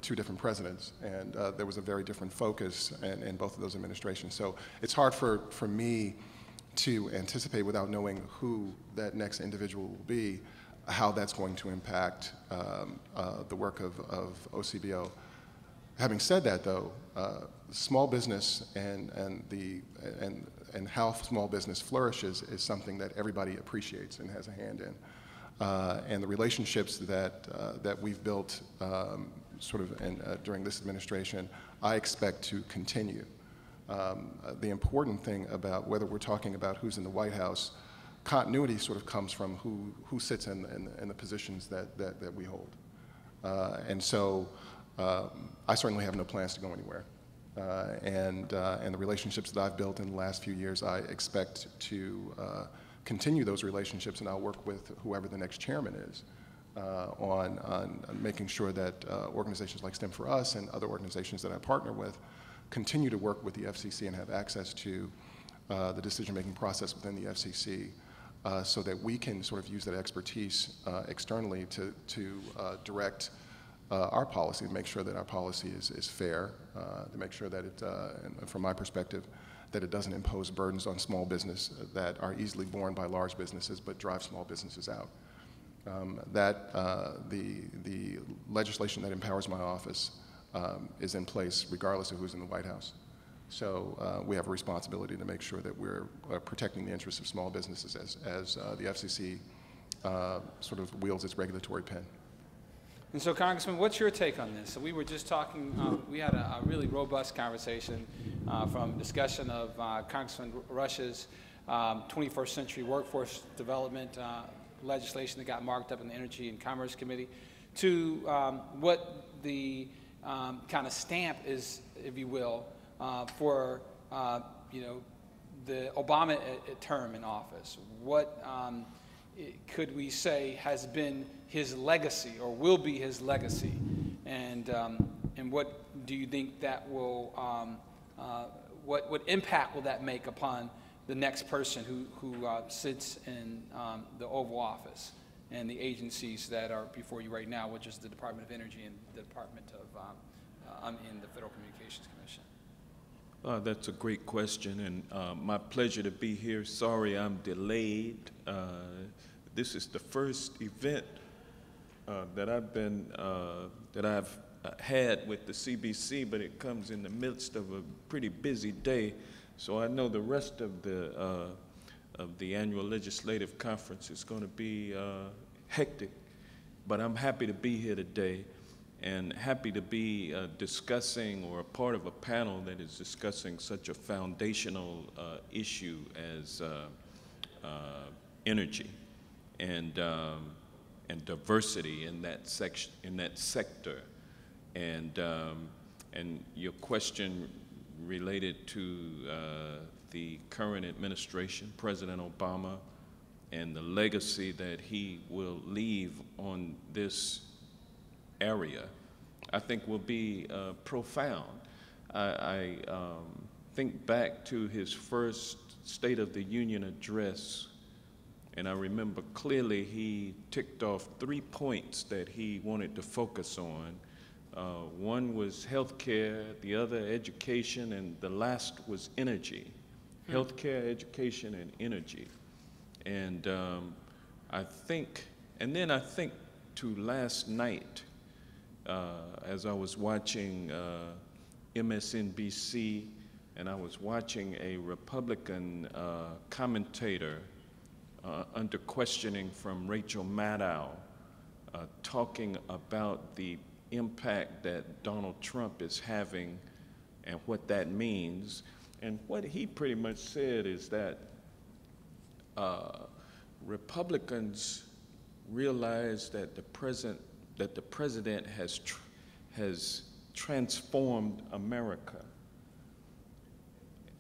2 different presidents, and there was a very different focus in both of those administrations. So it's hard for me to anticipate, without knowing who that next individual will be, how that's going to impact the work of OCBO. Having said that, though, small business and how small business flourishes is something that everybody appreciates and has a hand in. And the relationships that we've built during this administration, I expect to continue. The important thing about whether we're talking about who's in the White House, continuity sort of comes from who sits in the positions that we hold. And so I certainly have no plans to go anywhere. And the relationships that I've built in the last few years, I expect to continue those relationships, and I'll work with whoever the next chairman is on making sure that organizations like STEM4US and other organizations that I partner with continue to work with the FCC and have access to the decision-making process within the FCC so that we can sort of use that expertise externally to direct our policy, to make sure that our policy is fair, to make sure that it, and from my perspective, that it doesn't impose burdens on small business that are easily borne by large businesses but drive small businesses out. The legislation that empowers my office is in place regardless of who's in the White House. So we have a responsibility to make sure that we're protecting the interests of small businesses as the FCC sort of wields its regulatory pen. And so, Congressman, what's your take on this? So we were just talking, we had a really robust conversation from discussion of Congressman Rush's 21st century workforce development legislation that got marked up in the Energy and Commerce Committee to what the kind of stamp is, if you will, for the Obama term in office. What could we say has been his legacy or will be his legacy, and what do you think that will what impact will that make upon the next person who sits in the Oval Office and the agencies that are before you right now, which is the Department of Energy and the Department of in the Federal Communications Commission? That's a great question, and my pleasure to be here. Sorry I'm delayed. This is the first event that I've had with the CBC, but it comes in the midst of a pretty busy day. So I know the rest of the annual legislative conference is going to be hectic, but I'm happy to be here today and happy to be discussing or a part of a panel that is discussing such a foundational issue as energy and diversity in that sector. And your question related to the current administration, President Obama, and the legacy that he will leave on this area, I think will be profound. I think back to his first State of the Union address, and I remember clearly he ticked off 3 points that he wanted to focus on. One was healthcare, the other education, and the last was energy. Healthcare, education, and energy. And I think to last night, as I was watching MSNBC, and I was watching a Republican commentator under questioning from Rachel Maddow, talking about the impact that Donald Trump is having and what that means. And what he pretty much said is that Republicans realize that the president has transformed America.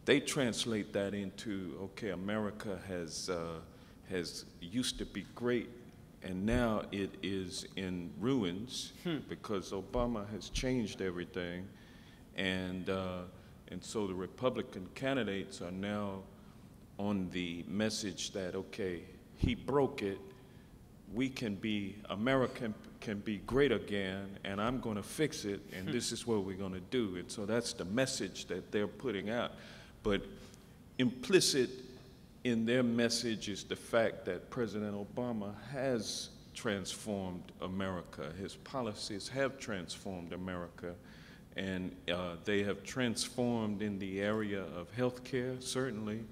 They translate that into, okay, America has used to be great, and now it is in ruins because Obama has changed everything, and so the Republican candidates are now on the message that, okay, he broke it, America can be great again, and I'm going to fix it, and this is what we're going to do. And so that's the message that they're putting out. But implicit in their message is the fact that President Obama has transformed America. His policies have transformed America, and they have transformed in the area of healthcare, certainly.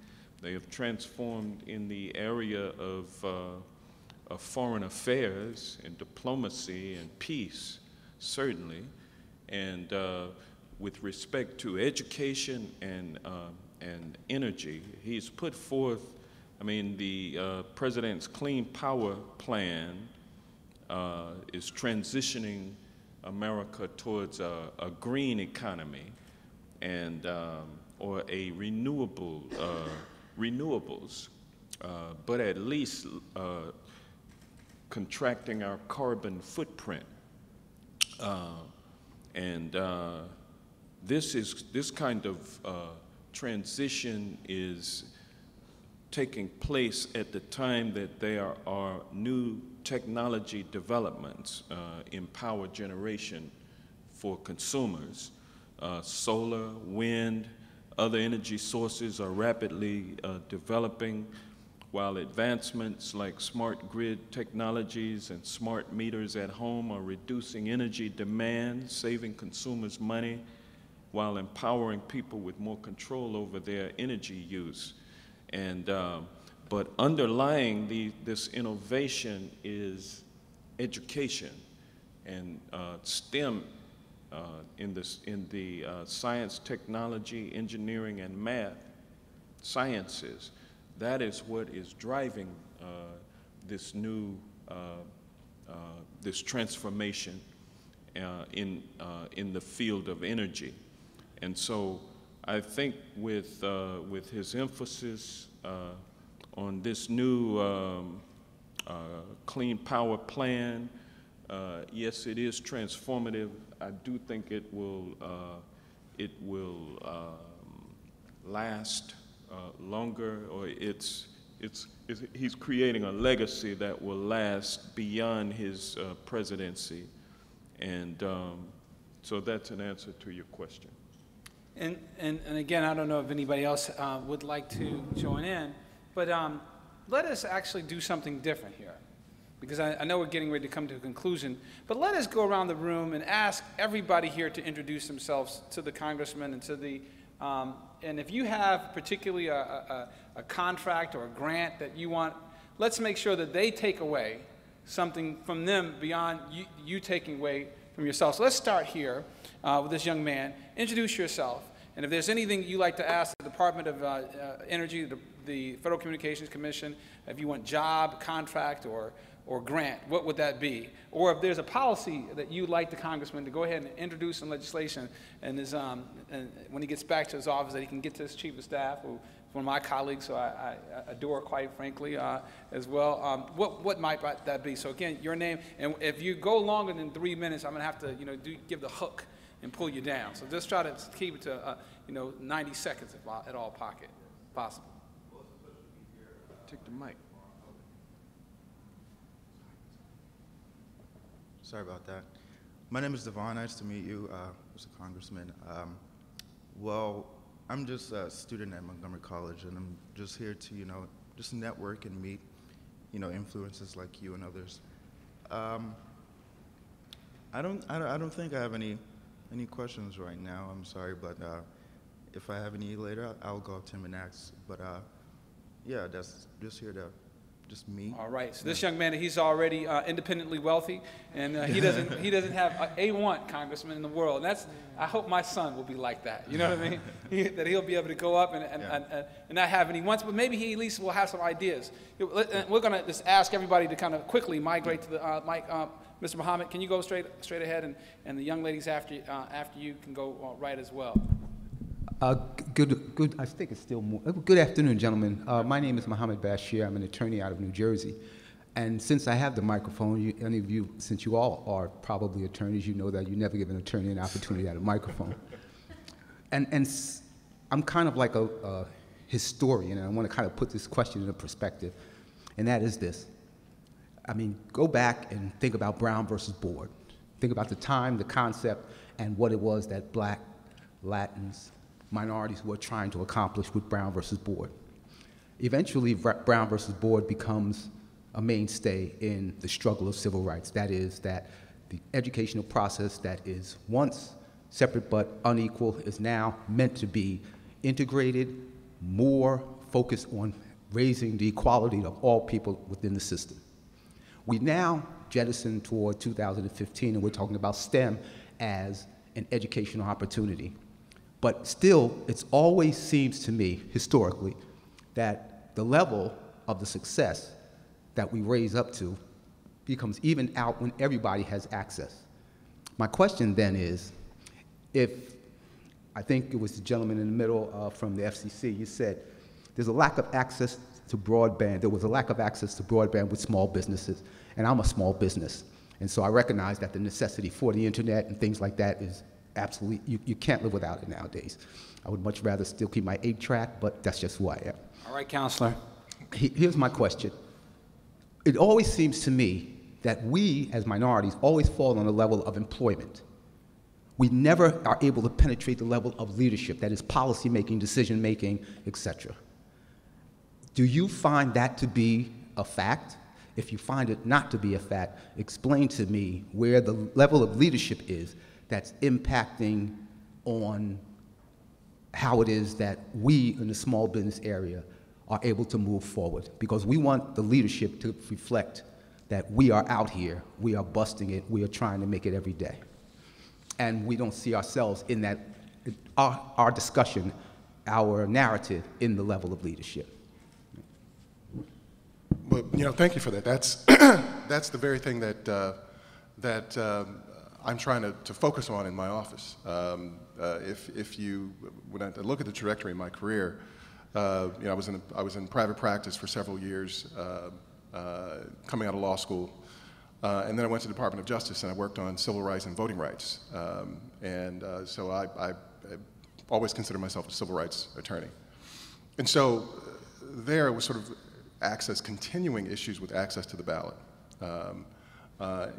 They have transformed in the area of foreign affairs and diplomacy and peace, certainly. And with respect to education and energy, he's put forth, I mean, the President's Clean Power Plan is transitioning America towards a green economy and or a renewables, but at least contracting our carbon footprint. This kind of transition is taking place at the time that there are new technology developments in power generation for consumers. Solar, wind, other energy sources are rapidly developing, while advancements like smart grid technologies and smart meters at home are reducing energy demand, saving consumers money, while empowering people with more control over their energy use. And, but underlying this innovation is education and STEM in the science, technology, engineering, and math sciences. That is what is driving this new, this transformation in the field of energy. And so I think with his emphasis on this new Clean Power Plan, yes, it is transformative. I do think it will last longer, or he's creating a legacy that will last beyond his presidency. And so that's an answer to your question. And again, I don't know if anybody else would like to join in, but let us actually do something different here, because I know we're getting ready to come to a conclusion, but let us go around the room and ask everybody here to introduce themselves to the congressman and to the, and if you have particularly a contract or a grant that you want, let's make sure that they take away something from them beyond you taking away from yourself. So let's start here with this young man. Introduce yourself, and if there's anything you'd like to ask the Department of Energy, the Federal Communications Commission, if you want job, contract, or grant, what would that be? Or if there's a policy that you'd like the congressman to go ahead and introduce some legislation, and when he gets back to his office, that he can get to his chief of staff, who is one of my colleagues, who I adore, quite frankly, as well. What might that be? So again, your name, and if you go longer than 3 minutes, I'm going to have to, give the hook and pull you down. So just try to keep it to, 90 seconds if at all possible. Take the mic. Sorry about that. My name is Devon. Nice to meet you, Mr. Congressman. Well, I'm just a student at Montgomery College, and I'm just here to, just network and meet, influences like you and others. I don't think I have any questions right now. I'm sorry, but if I have any later, I'll go up to him and ask. But yeah, that's just here to just meet. All right. So this young man, he's already independently wealthy, and he doesn't have A1 congressman in the world. And that's, I hope my son will be like that. You know what I mean? That he'll be able to go up and not have any wants, but maybe he at least will have some ideas. We're going to just ask everybody to kind of quickly migrate to the mic. Mr. Muhammad, can you go straight ahead, and the young ladies after you can go right as well. Good. I think it's still more. Good afternoon, gentlemen. My name is Muhammad Bashir. I'm an attorney out of New Jersey. And since I have the microphone, any of you, since you all are probably attorneys, you know that you never give an attorney an opportunity at a microphone. And I'm kind of like a historian, and I want to kind of put this question into perspective, and that is this. I mean, go back and think about Brown versus Board. Think about the time, the concept, and what it was that Black, Latins, minorities were trying to accomplish with Brown versus Board. Eventually, Brown versus Board becomes a mainstay in the struggle of civil rights. That is, that the educational process that is once separate but unequal is now meant to be integrated, more focused on raising the equality of all people within the system. We now jettison toward 2015, and we're talking about STEM as an educational opportunity. But still, it always seems to me, historically, that the level of the success that we raise up to becomes evened out when everybody has access. My question then is, if, I think it was the gentleman in the middle from the FCC, you said there's a lack of access to broadband. There was a lack of access to broadband with small businesses, and I'm a small business. And so I recognize that the necessity for the internet and things like that is absolutely, you can't live without it nowadays. I would much rather still keep my 8-track, but that's just who I am. All right, Counselor. Here's my question. It always seems to me that we, as minorities, always fall on the level of employment. We never are able to penetrate the level of leadership, that is policy-making, decision-making, etc. Do you find that to be a fact? If you find it not to be a fact, explain to me where the level of leadership is that's impacting on how it is that we in the small business area are able to move forward. Because we want the leadership to reflect that we are out here, we are busting it, we are trying to make it every day. And we don't see ourselves in that, our discussion, our narrative in the level of leadership. Well, thank you for that. That's, that's the very thing that, I'm trying to focus on in my office. When I look at the trajectory of my career, I was in private practice for several years, coming out of law school, and then I went to the Department of Justice and I worked on civil rights and voting rights, so I always consider myself a civil rights attorney, and so there it was sort of continuing issues with access to the ballot,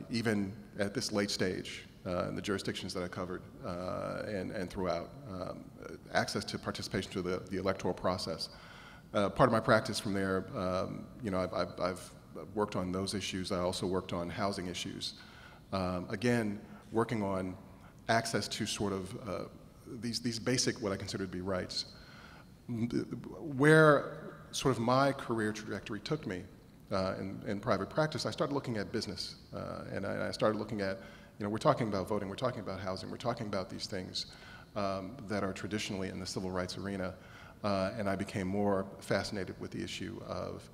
even at this late stage in the jurisdictions that I covered and throughout, access to participation to the electoral process. Part of my practice from there, I've worked on those issues. I also worked on housing issues. Again, working on access to sort of these basic, what I consider to be rights. Where sort of my career trajectory took me in private practice, I started looking at business, and I started looking at, we're talking about voting, we're talking about housing, we're talking about these things that are traditionally in the civil rights arena, and I became more fascinated with the issue of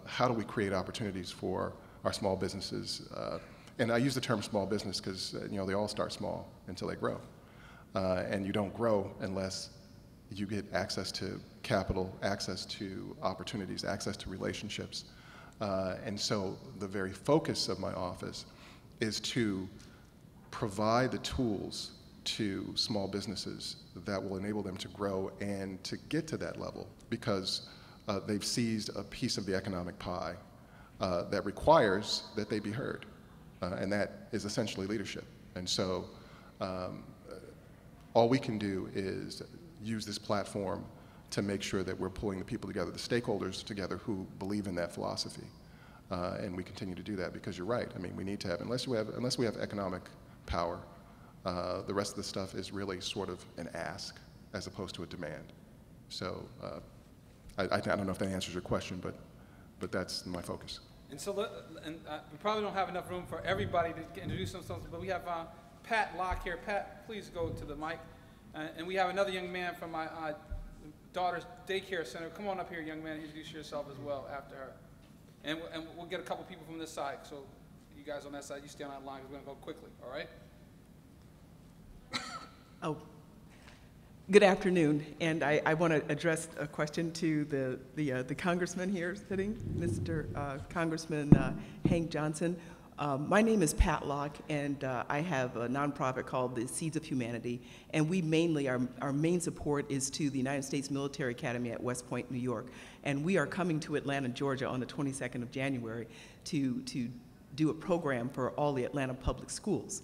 how do we create opportunities for our small businesses, and I use the term small business because they all start small until they grow, and you don't grow unless you get access to capital, access to opportunities, access to relationships. And so the very focus of my office is to provide the tools to small businesses that will enable them to grow and to get to that level, because they've seized a piece of the economic pie that requires that they be heard. And that is essentially leadership. And so all we can do is use this platform to make sure that we're pulling the people together, the stakeholders together who believe in that philosophy. And we continue to do that because you're right. I mean, we need to have, unless we have economic power, the rest of the stuff is really sort of an ask as opposed to a demand. So I don't know if that answers your question, but that's my focus. And so, we probably don't have enough room for everybody to introduce themselves, but we have Pat Locke here. Pat, please go to the mic. And we have another young man from my daughter's daycare center. Come on up here, young man, introduce yourself as well after her. And we'll get a couple people from this side. So you guys on that side, you stay on that line because we're going to go quickly, all right? Oh, good afternoon. And I want to address a question to the congressman here sitting, Mr. Congressman Hank Johnson. My name is Pat Locke, and I have a nonprofit called the Seeds of Humanity, and we mainly, our main support is to the United States Military Academy at West Point, New York, and we are coming to Atlanta, Georgia on the 22nd of January to do a program for all the Atlanta public schools.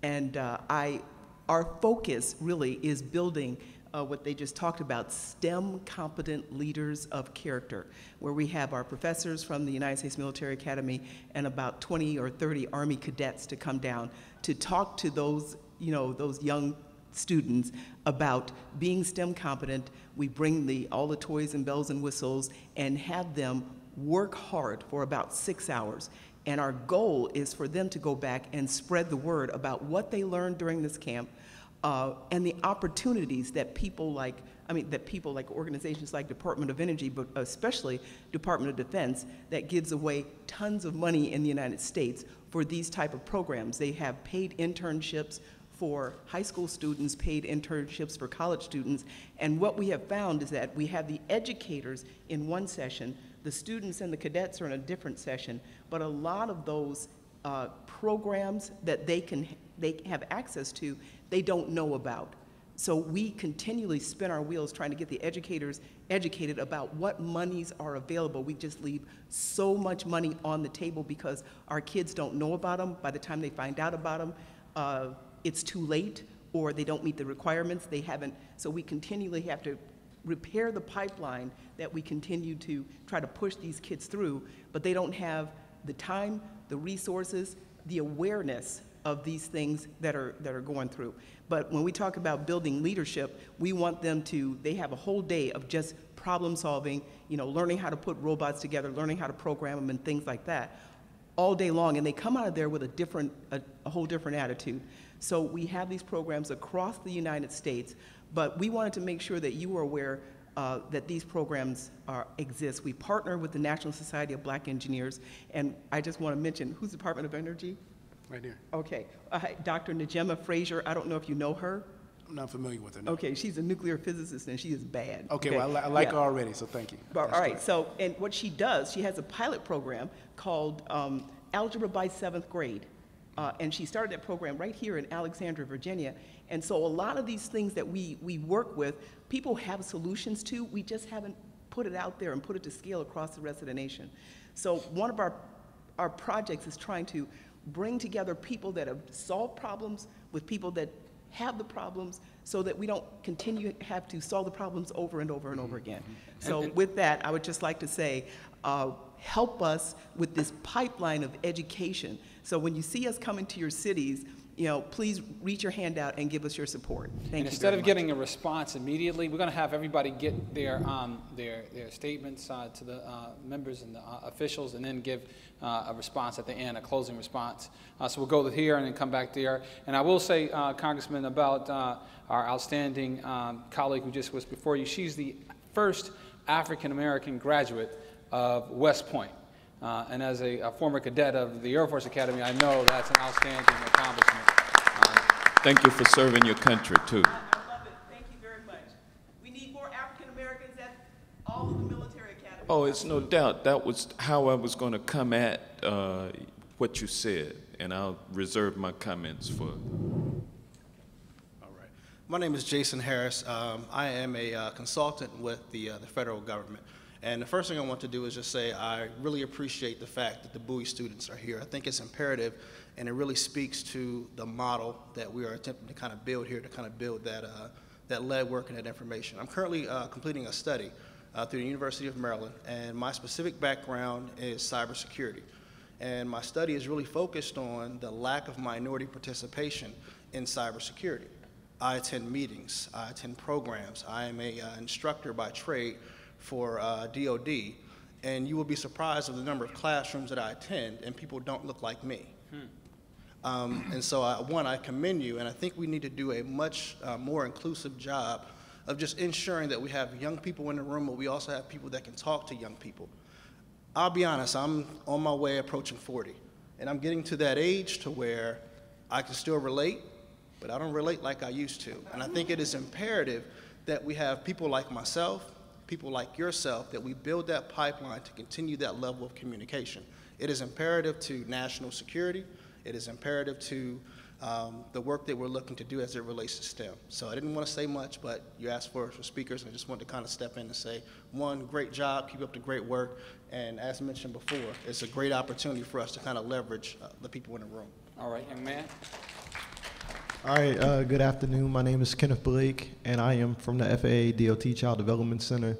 And our focus really is building what they just talked about, STEM competent leaders of character, where we have our professors from the United States Military Academy and about 20 or 30 Army cadets to come down to talk to those, those young students about being STEM competent. We bring all the toys and bells and whistles and have them work hard for about 6 hours And our goal is for them to go back and spread the word about what they learned during this camp and the opportunities that people like organizations like Department of Energy, but especially Department of Defense, that gives away tons of money in the United States for these type of programs. They have paid internships for high school students, paid internships for college students, and what we have found is that we have the educators in one session, the students and the cadets are in a different session, but a lot of those programs that they have access to, they don't know about. So we continually spin our wheels trying to get the educators educated about what monies are available. We just leave so much money on the table because our kids don't know about them. By the time they find out about them, it's too late, or they don't meet the requirements. They haven't, so we continually have to repair the pipeline that we continue to try to push these kids through, but they don't have the time, the resources, the awareness of these things that are going through. But when we talk about building leadership, we want them to, they have a whole day of just problem solving, you know, learning how to put robots together, learning how to program them and things like that all day long, and they come out of there with a whole different attitude. So we have these programs across the United States, but we wanted to make sure that you were aware that these programs exist. We partner with the National Society of Black Engineers, and I just want to mention, who's Department of Energy? Right here. Okay, Dr. Najema Frazier, I don't know if you know her. I'm not familiar with her. No. Okay, she's a nuclear physicist and she is bad. Okay, well, I like her already, so thank you. But, all right, so, and what she does, she has a pilot program called Algebra by 7th Grade. And she started that program right here in Alexandria, Virginia. And so a lot of these things that we work with, people have solutions to, we just haven't put it out there and put it to scale across the rest of the nation. So one of our projects is trying to bring together people that have solved problems with people that have the problems so that we don't continue to have to solve the problems over and over and over again. So with that, I would just like to say, help us with this pipeline of education. So when you see us coming to your cities, you know, please reach your hand out and give us your support. Thank you. Instead of getting a response immediately, we're going to have everybody get their statements to the members and the officials, and then give a response at the end, a closing response. So we'll go here and then come back there. And I will say, Congressman, about our outstanding colleague who just was before you. She's the first African-American graduate of West Point. And as a former cadet of the Air Force Academy, I know that's an outstanding accomplishment. Thank you for serving your country, too. I love it. Thank you very much. We need more African Americans at all of the military academies. Oh, it's no doubt. That was how I was going to come at what you said, and I'll reserve my comments for. All right. My name is Jason Harris. I am a consultant with the federal government. And the first thing I want to do is just say I really appreciate the fact that the Bowie students are here. I think it's imperative, and it really speaks to the model that we are attempting to kind of build here, to kind of build that lead work and that information. I'm currently completing a study through the University of Maryland, and my specific background is cybersecurity. And my study is really focused on the lack of minority participation in cybersecurity. I attend meetings, I attend programs, I am an instructor by trade for DOD, and you will be surprised of the number of classrooms that I attend, and people don't look like me. And so, one, I commend you, and I think we need to do a much more inclusive job of just ensuring that we have young people in the room, but we also have people that can talk to young people. I'll be honest, I'm on my way approaching 40, and I'm getting to that age to where I can still relate, but I don't relate like I used to. And I think it is imperative that we have people like myself, people like yourself, that we build that pipeline to continue that level of communication. It is imperative to national security. It is imperative to the work that we're looking to do as it relates to STEM. So I didn't want to say much, but you asked for speakers, and I just wanted to kind of step in and say, one, great job, keep up the great work, and as mentioned before, it's a great opportunity for us to kind of leverage the people in the room. All right, young man. All right, good afternoon. My name is Kenneth Blake, and I am from the FAA DOT Child Development Center.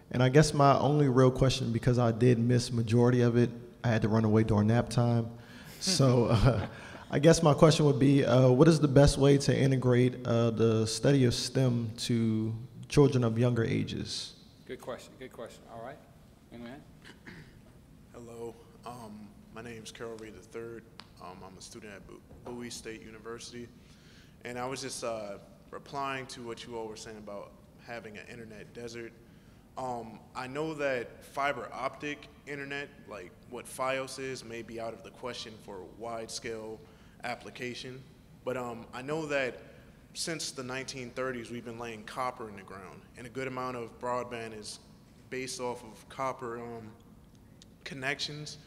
And I guess my only real question, because I did miss majority of it, I had to run away during nap time. So I guess my question would be, what is the best way to integrate the study of STEM to children of younger ages? Good question, good question. All right, young man. Hello, My name is Carol Reed III. I'm a student at Bowie State University. And I was just replying to what you all were saying about having an internet desert. I know that fiber optic internet, like what FiOS is, may be out of the question for wide-scale application. But I know that since the 1930s, we've been laying copper in the ground, and a good amount of broadband is based off of copper connections.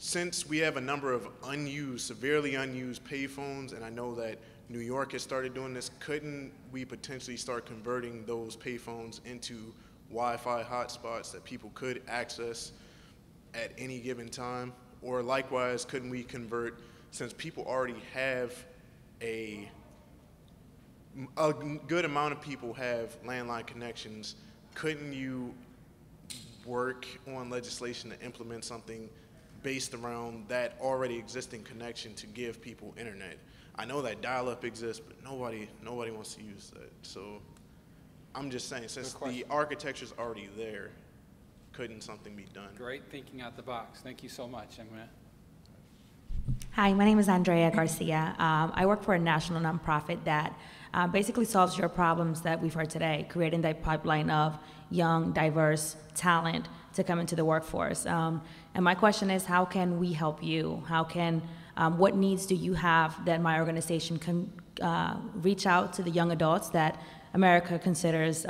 Since we have a number of unused, severely unused payphones, and I know that New York has started doing this, couldn't we potentially start converting those payphones into Wi-Fi hotspots that people could access at any given time? Or likewise, couldn't we convert, since people already have a good amount of people have landline connections, couldn't you work on legislation to implement something based around that already existing connection to give people internet? I know that dial-up exists, but nobody wants to use that. So I'm just saying, since the architecture's already there, couldn't something be done? Great thinking out the box. Thank you so much. Hi, my name is Andrea Garcia. I work for a national nonprofit that basically solves your problems that we've heard today, creating that pipeline of young, diverse talent to come into the workforce. And my question is, how can we help you? How can, what needs do you have that my organization can reach out to the young adults that America considers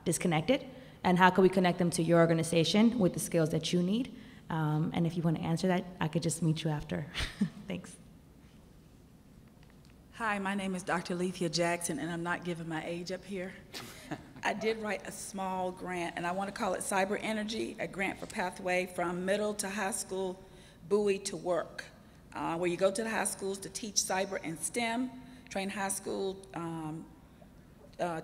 disconnected? And how can we connect them to your organization with the skills that you need? And if you want to answer that, I could just meet you after. Thanks. Hi, my name is Dr. Lethea Jackson, and I'm not giving my age up here. I did write a small grant, and I want to call it Cyber Energy, a grant for pathway from middle to high school, Bowie to work, where you go to the high schools to teach cyber and STEM, train high school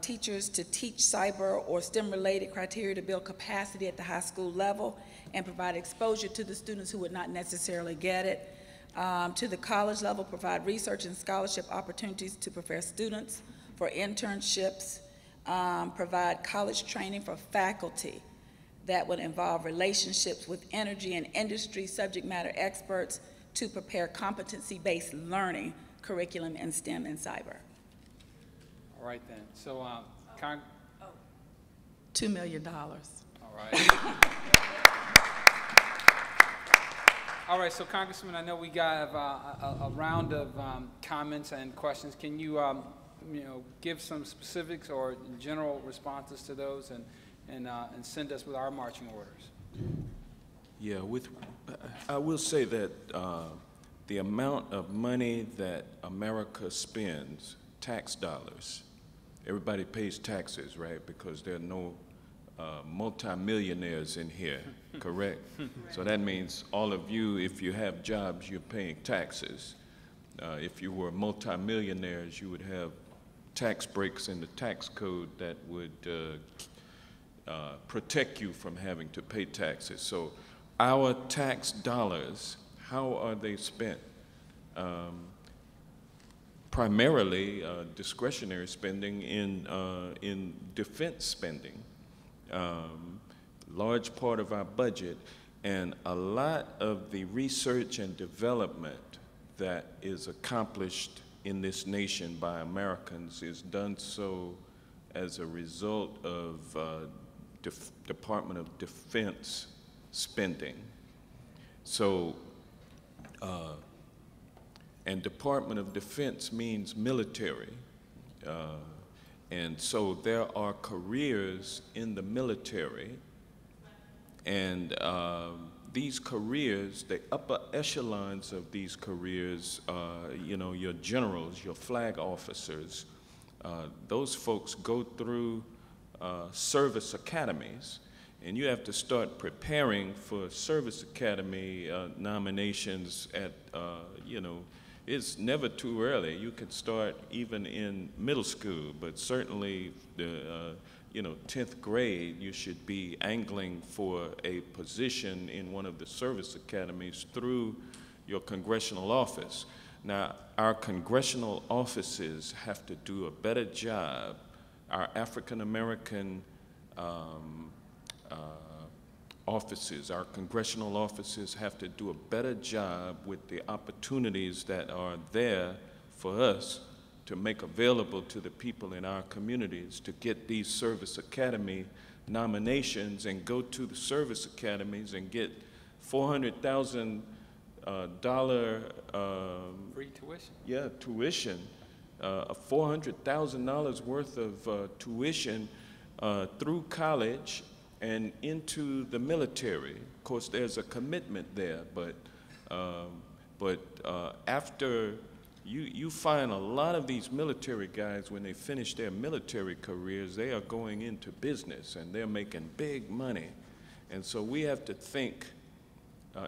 teachers to teach cyber or STEM-related criteria to build capacity at the high school level and provide exposure to the students who would not necessarily get it. To the college level, provide research and scholarship opportunities to prepare students for internships, provide college training for faculty that would involve relationships with energy and industry subject matter experts to prepare competency-based learning curriculum in STEM and cyber. All right then. So, $2 million. All right. All right, so Congressman, I know we got a round of comments and questions. Can you, give some specifics or general responses to those and send us with our marching orders? Yeah, I will say that the amount of money that America spends, tax dollars, everybody pays taxes, right? Because there are no multimillionaires in here, correct? So that means all of you, if you have jobs, you're paying taxes. If you were multimillionaires, you would have tax breaks in the tax code that would protect you from having to pay taxes. So our tax dollars, how are they spent? Primarily discretionary spending in defense spending. Large part of our budget, and a lot of the research and development that is accomplished in this nation by Americans is done so as a result of Department of Defense spending. So, and Department of Defense means military. And so there are careers in the military, and these careers, the upper echelons of these careers, your generals, your flag officers, those folks go through service academies, and you have to start preparing for service academy nominations at, it's never too early. You could start even in middle school, but certainly the 10th grade, you should be angling for a position in one of the service academies through your congressional office. Now, our congressional offices have to do a better job. Our African American offices, our congressional offices, have to do a better job with the opportunities that are there for us to make available to the people in our communities to get these service academy nominations and go to the service academies and get $400,000 Free tuition. yeah, tuition, $400,000 worth of tuition through college and into the military. Of course, there's a commitment there, but after you find a lot of these military guys, when they finish their military careers, they are going into business and they're making big money. And so we have to think,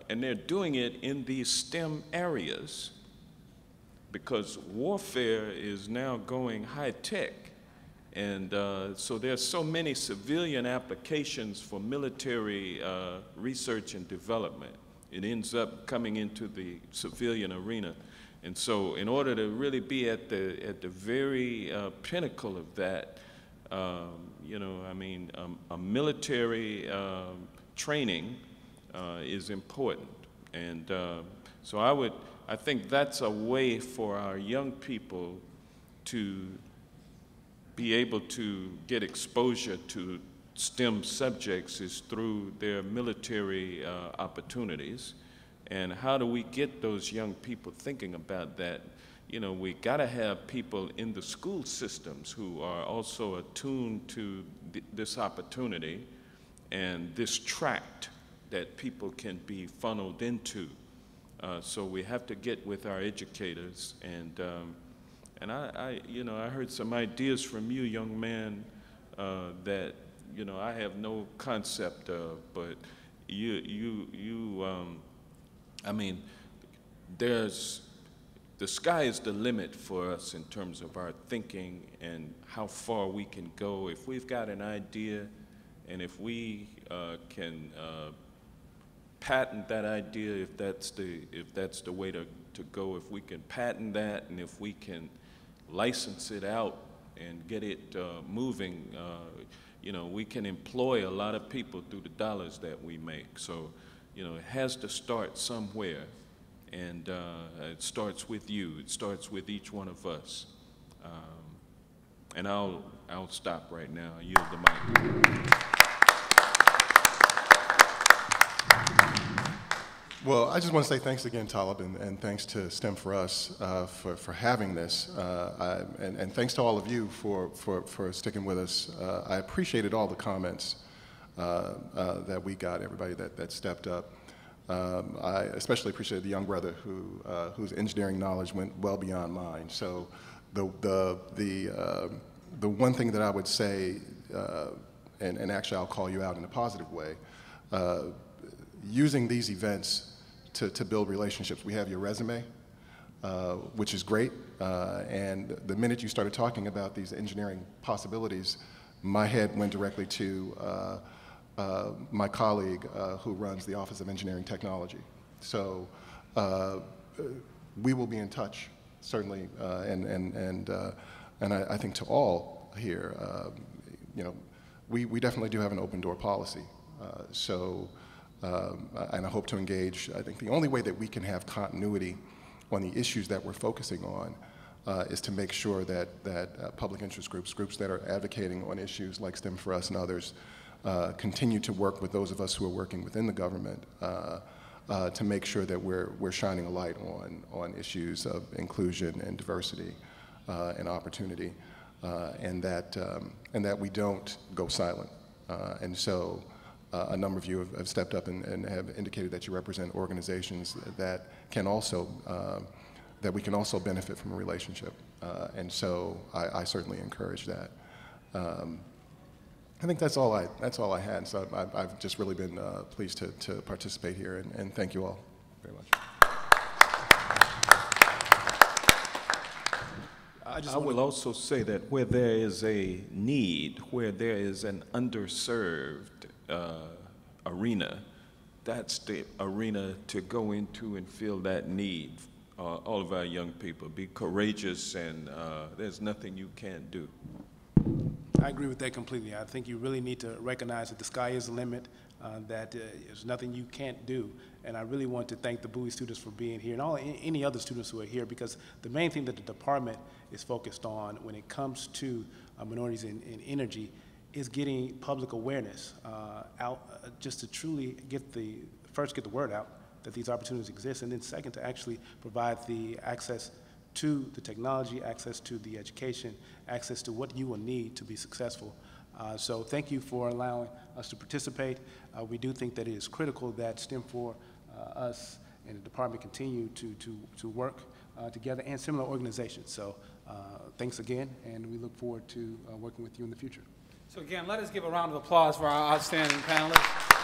and they're doing it in these STEM areas, because warfare is now going high tech. And so there's so many civilian applications for military research and development. It ends up coming into the civilian arena. And so in order to really be at the very pinnacle of that, you know, I mean, a military training is important. And so I think that's a way for our young people to be able to get exposure to STEM subjects is through their military opportunities. And how do we get those young people thinking about that? You know, we gotta have people in the school systems who are also attuned to this opportunity and this tract that people can be funneled into. So we have to get with our educators, and I you know, I heard some ideas from you, young man, that, you know, I have no concept of, but I mean, the sky is the limit for us in terms of our thinking and how far we can go. If we've got an idea, and if we can patent that idea, if that's the way to go, if we can patent that, and if we can license it out and get it moving, you know, we can employ a lot of people through the dollars that we make. So, you know, it has to start somewhere, and it starts with you. It starts with each one of us. And I'll stop right now. I yield the mic. Well, I just want to say thanks again, Talib, and thanks to STEM4US for having this, and thanks to all of you for sticking with us. I appreciated all the comments that we got, everybody that stepped up. I especially appreciate the young brother whose engineering knowledge went well beyond mine. So the one thing that I would say, and actually I'll call you out in a positive way, using these events to build relationships. We have your resume, which is great, and the minute you started talking about these engineering possibilities, my head went directly to my colleague who runs the Office of Engineering Technology. So we will be in touch, certainly, and I think to all here, you know, we definitely do have an open door policy. And I hope to engage. I think the only way that we can have continuity on the issues that we're focusing on is to make sure that public interest groups that are advocating on issues like STEM4US and others continue to work with those of us who are working within the government to make sure that we're shining a light on issues of inclusion and diversity and opportunity, and that we don't go silent. And so a number of you have stepped up and have indicated that you represent organizations that can also, that we can also benefit from a relationship. And so I certainly encourage that. I think that's all I had. So I've just really been pleased to participate here, and thank you all very much. I will also say that where there is a need, where there is an underserved arena, that's the arena to go into and fill that need. All of our young people, be courageous, and there's nothing you can't do. I agree with that completely. I think you really need to recognize that the sky is the limit. that there's nothing you can't do. And I really want to thank the Bowie students for being here, and any other students who are here, because the main thing that the department is focused on when it comes to minorities in energy is getting public awareness out, just to truly first get the word out that these opportunities exist, and then second, to actually provide the access to the technology, access to the education, access to what you will need to be successful. So thank you for allowing us to participate. We do think that it is critical that STEM4US and the department continue to work together, and similar organizations. So thanks again, and we look forward to working with you in the future. So again, let us give a round of applause for our outstanding panelists.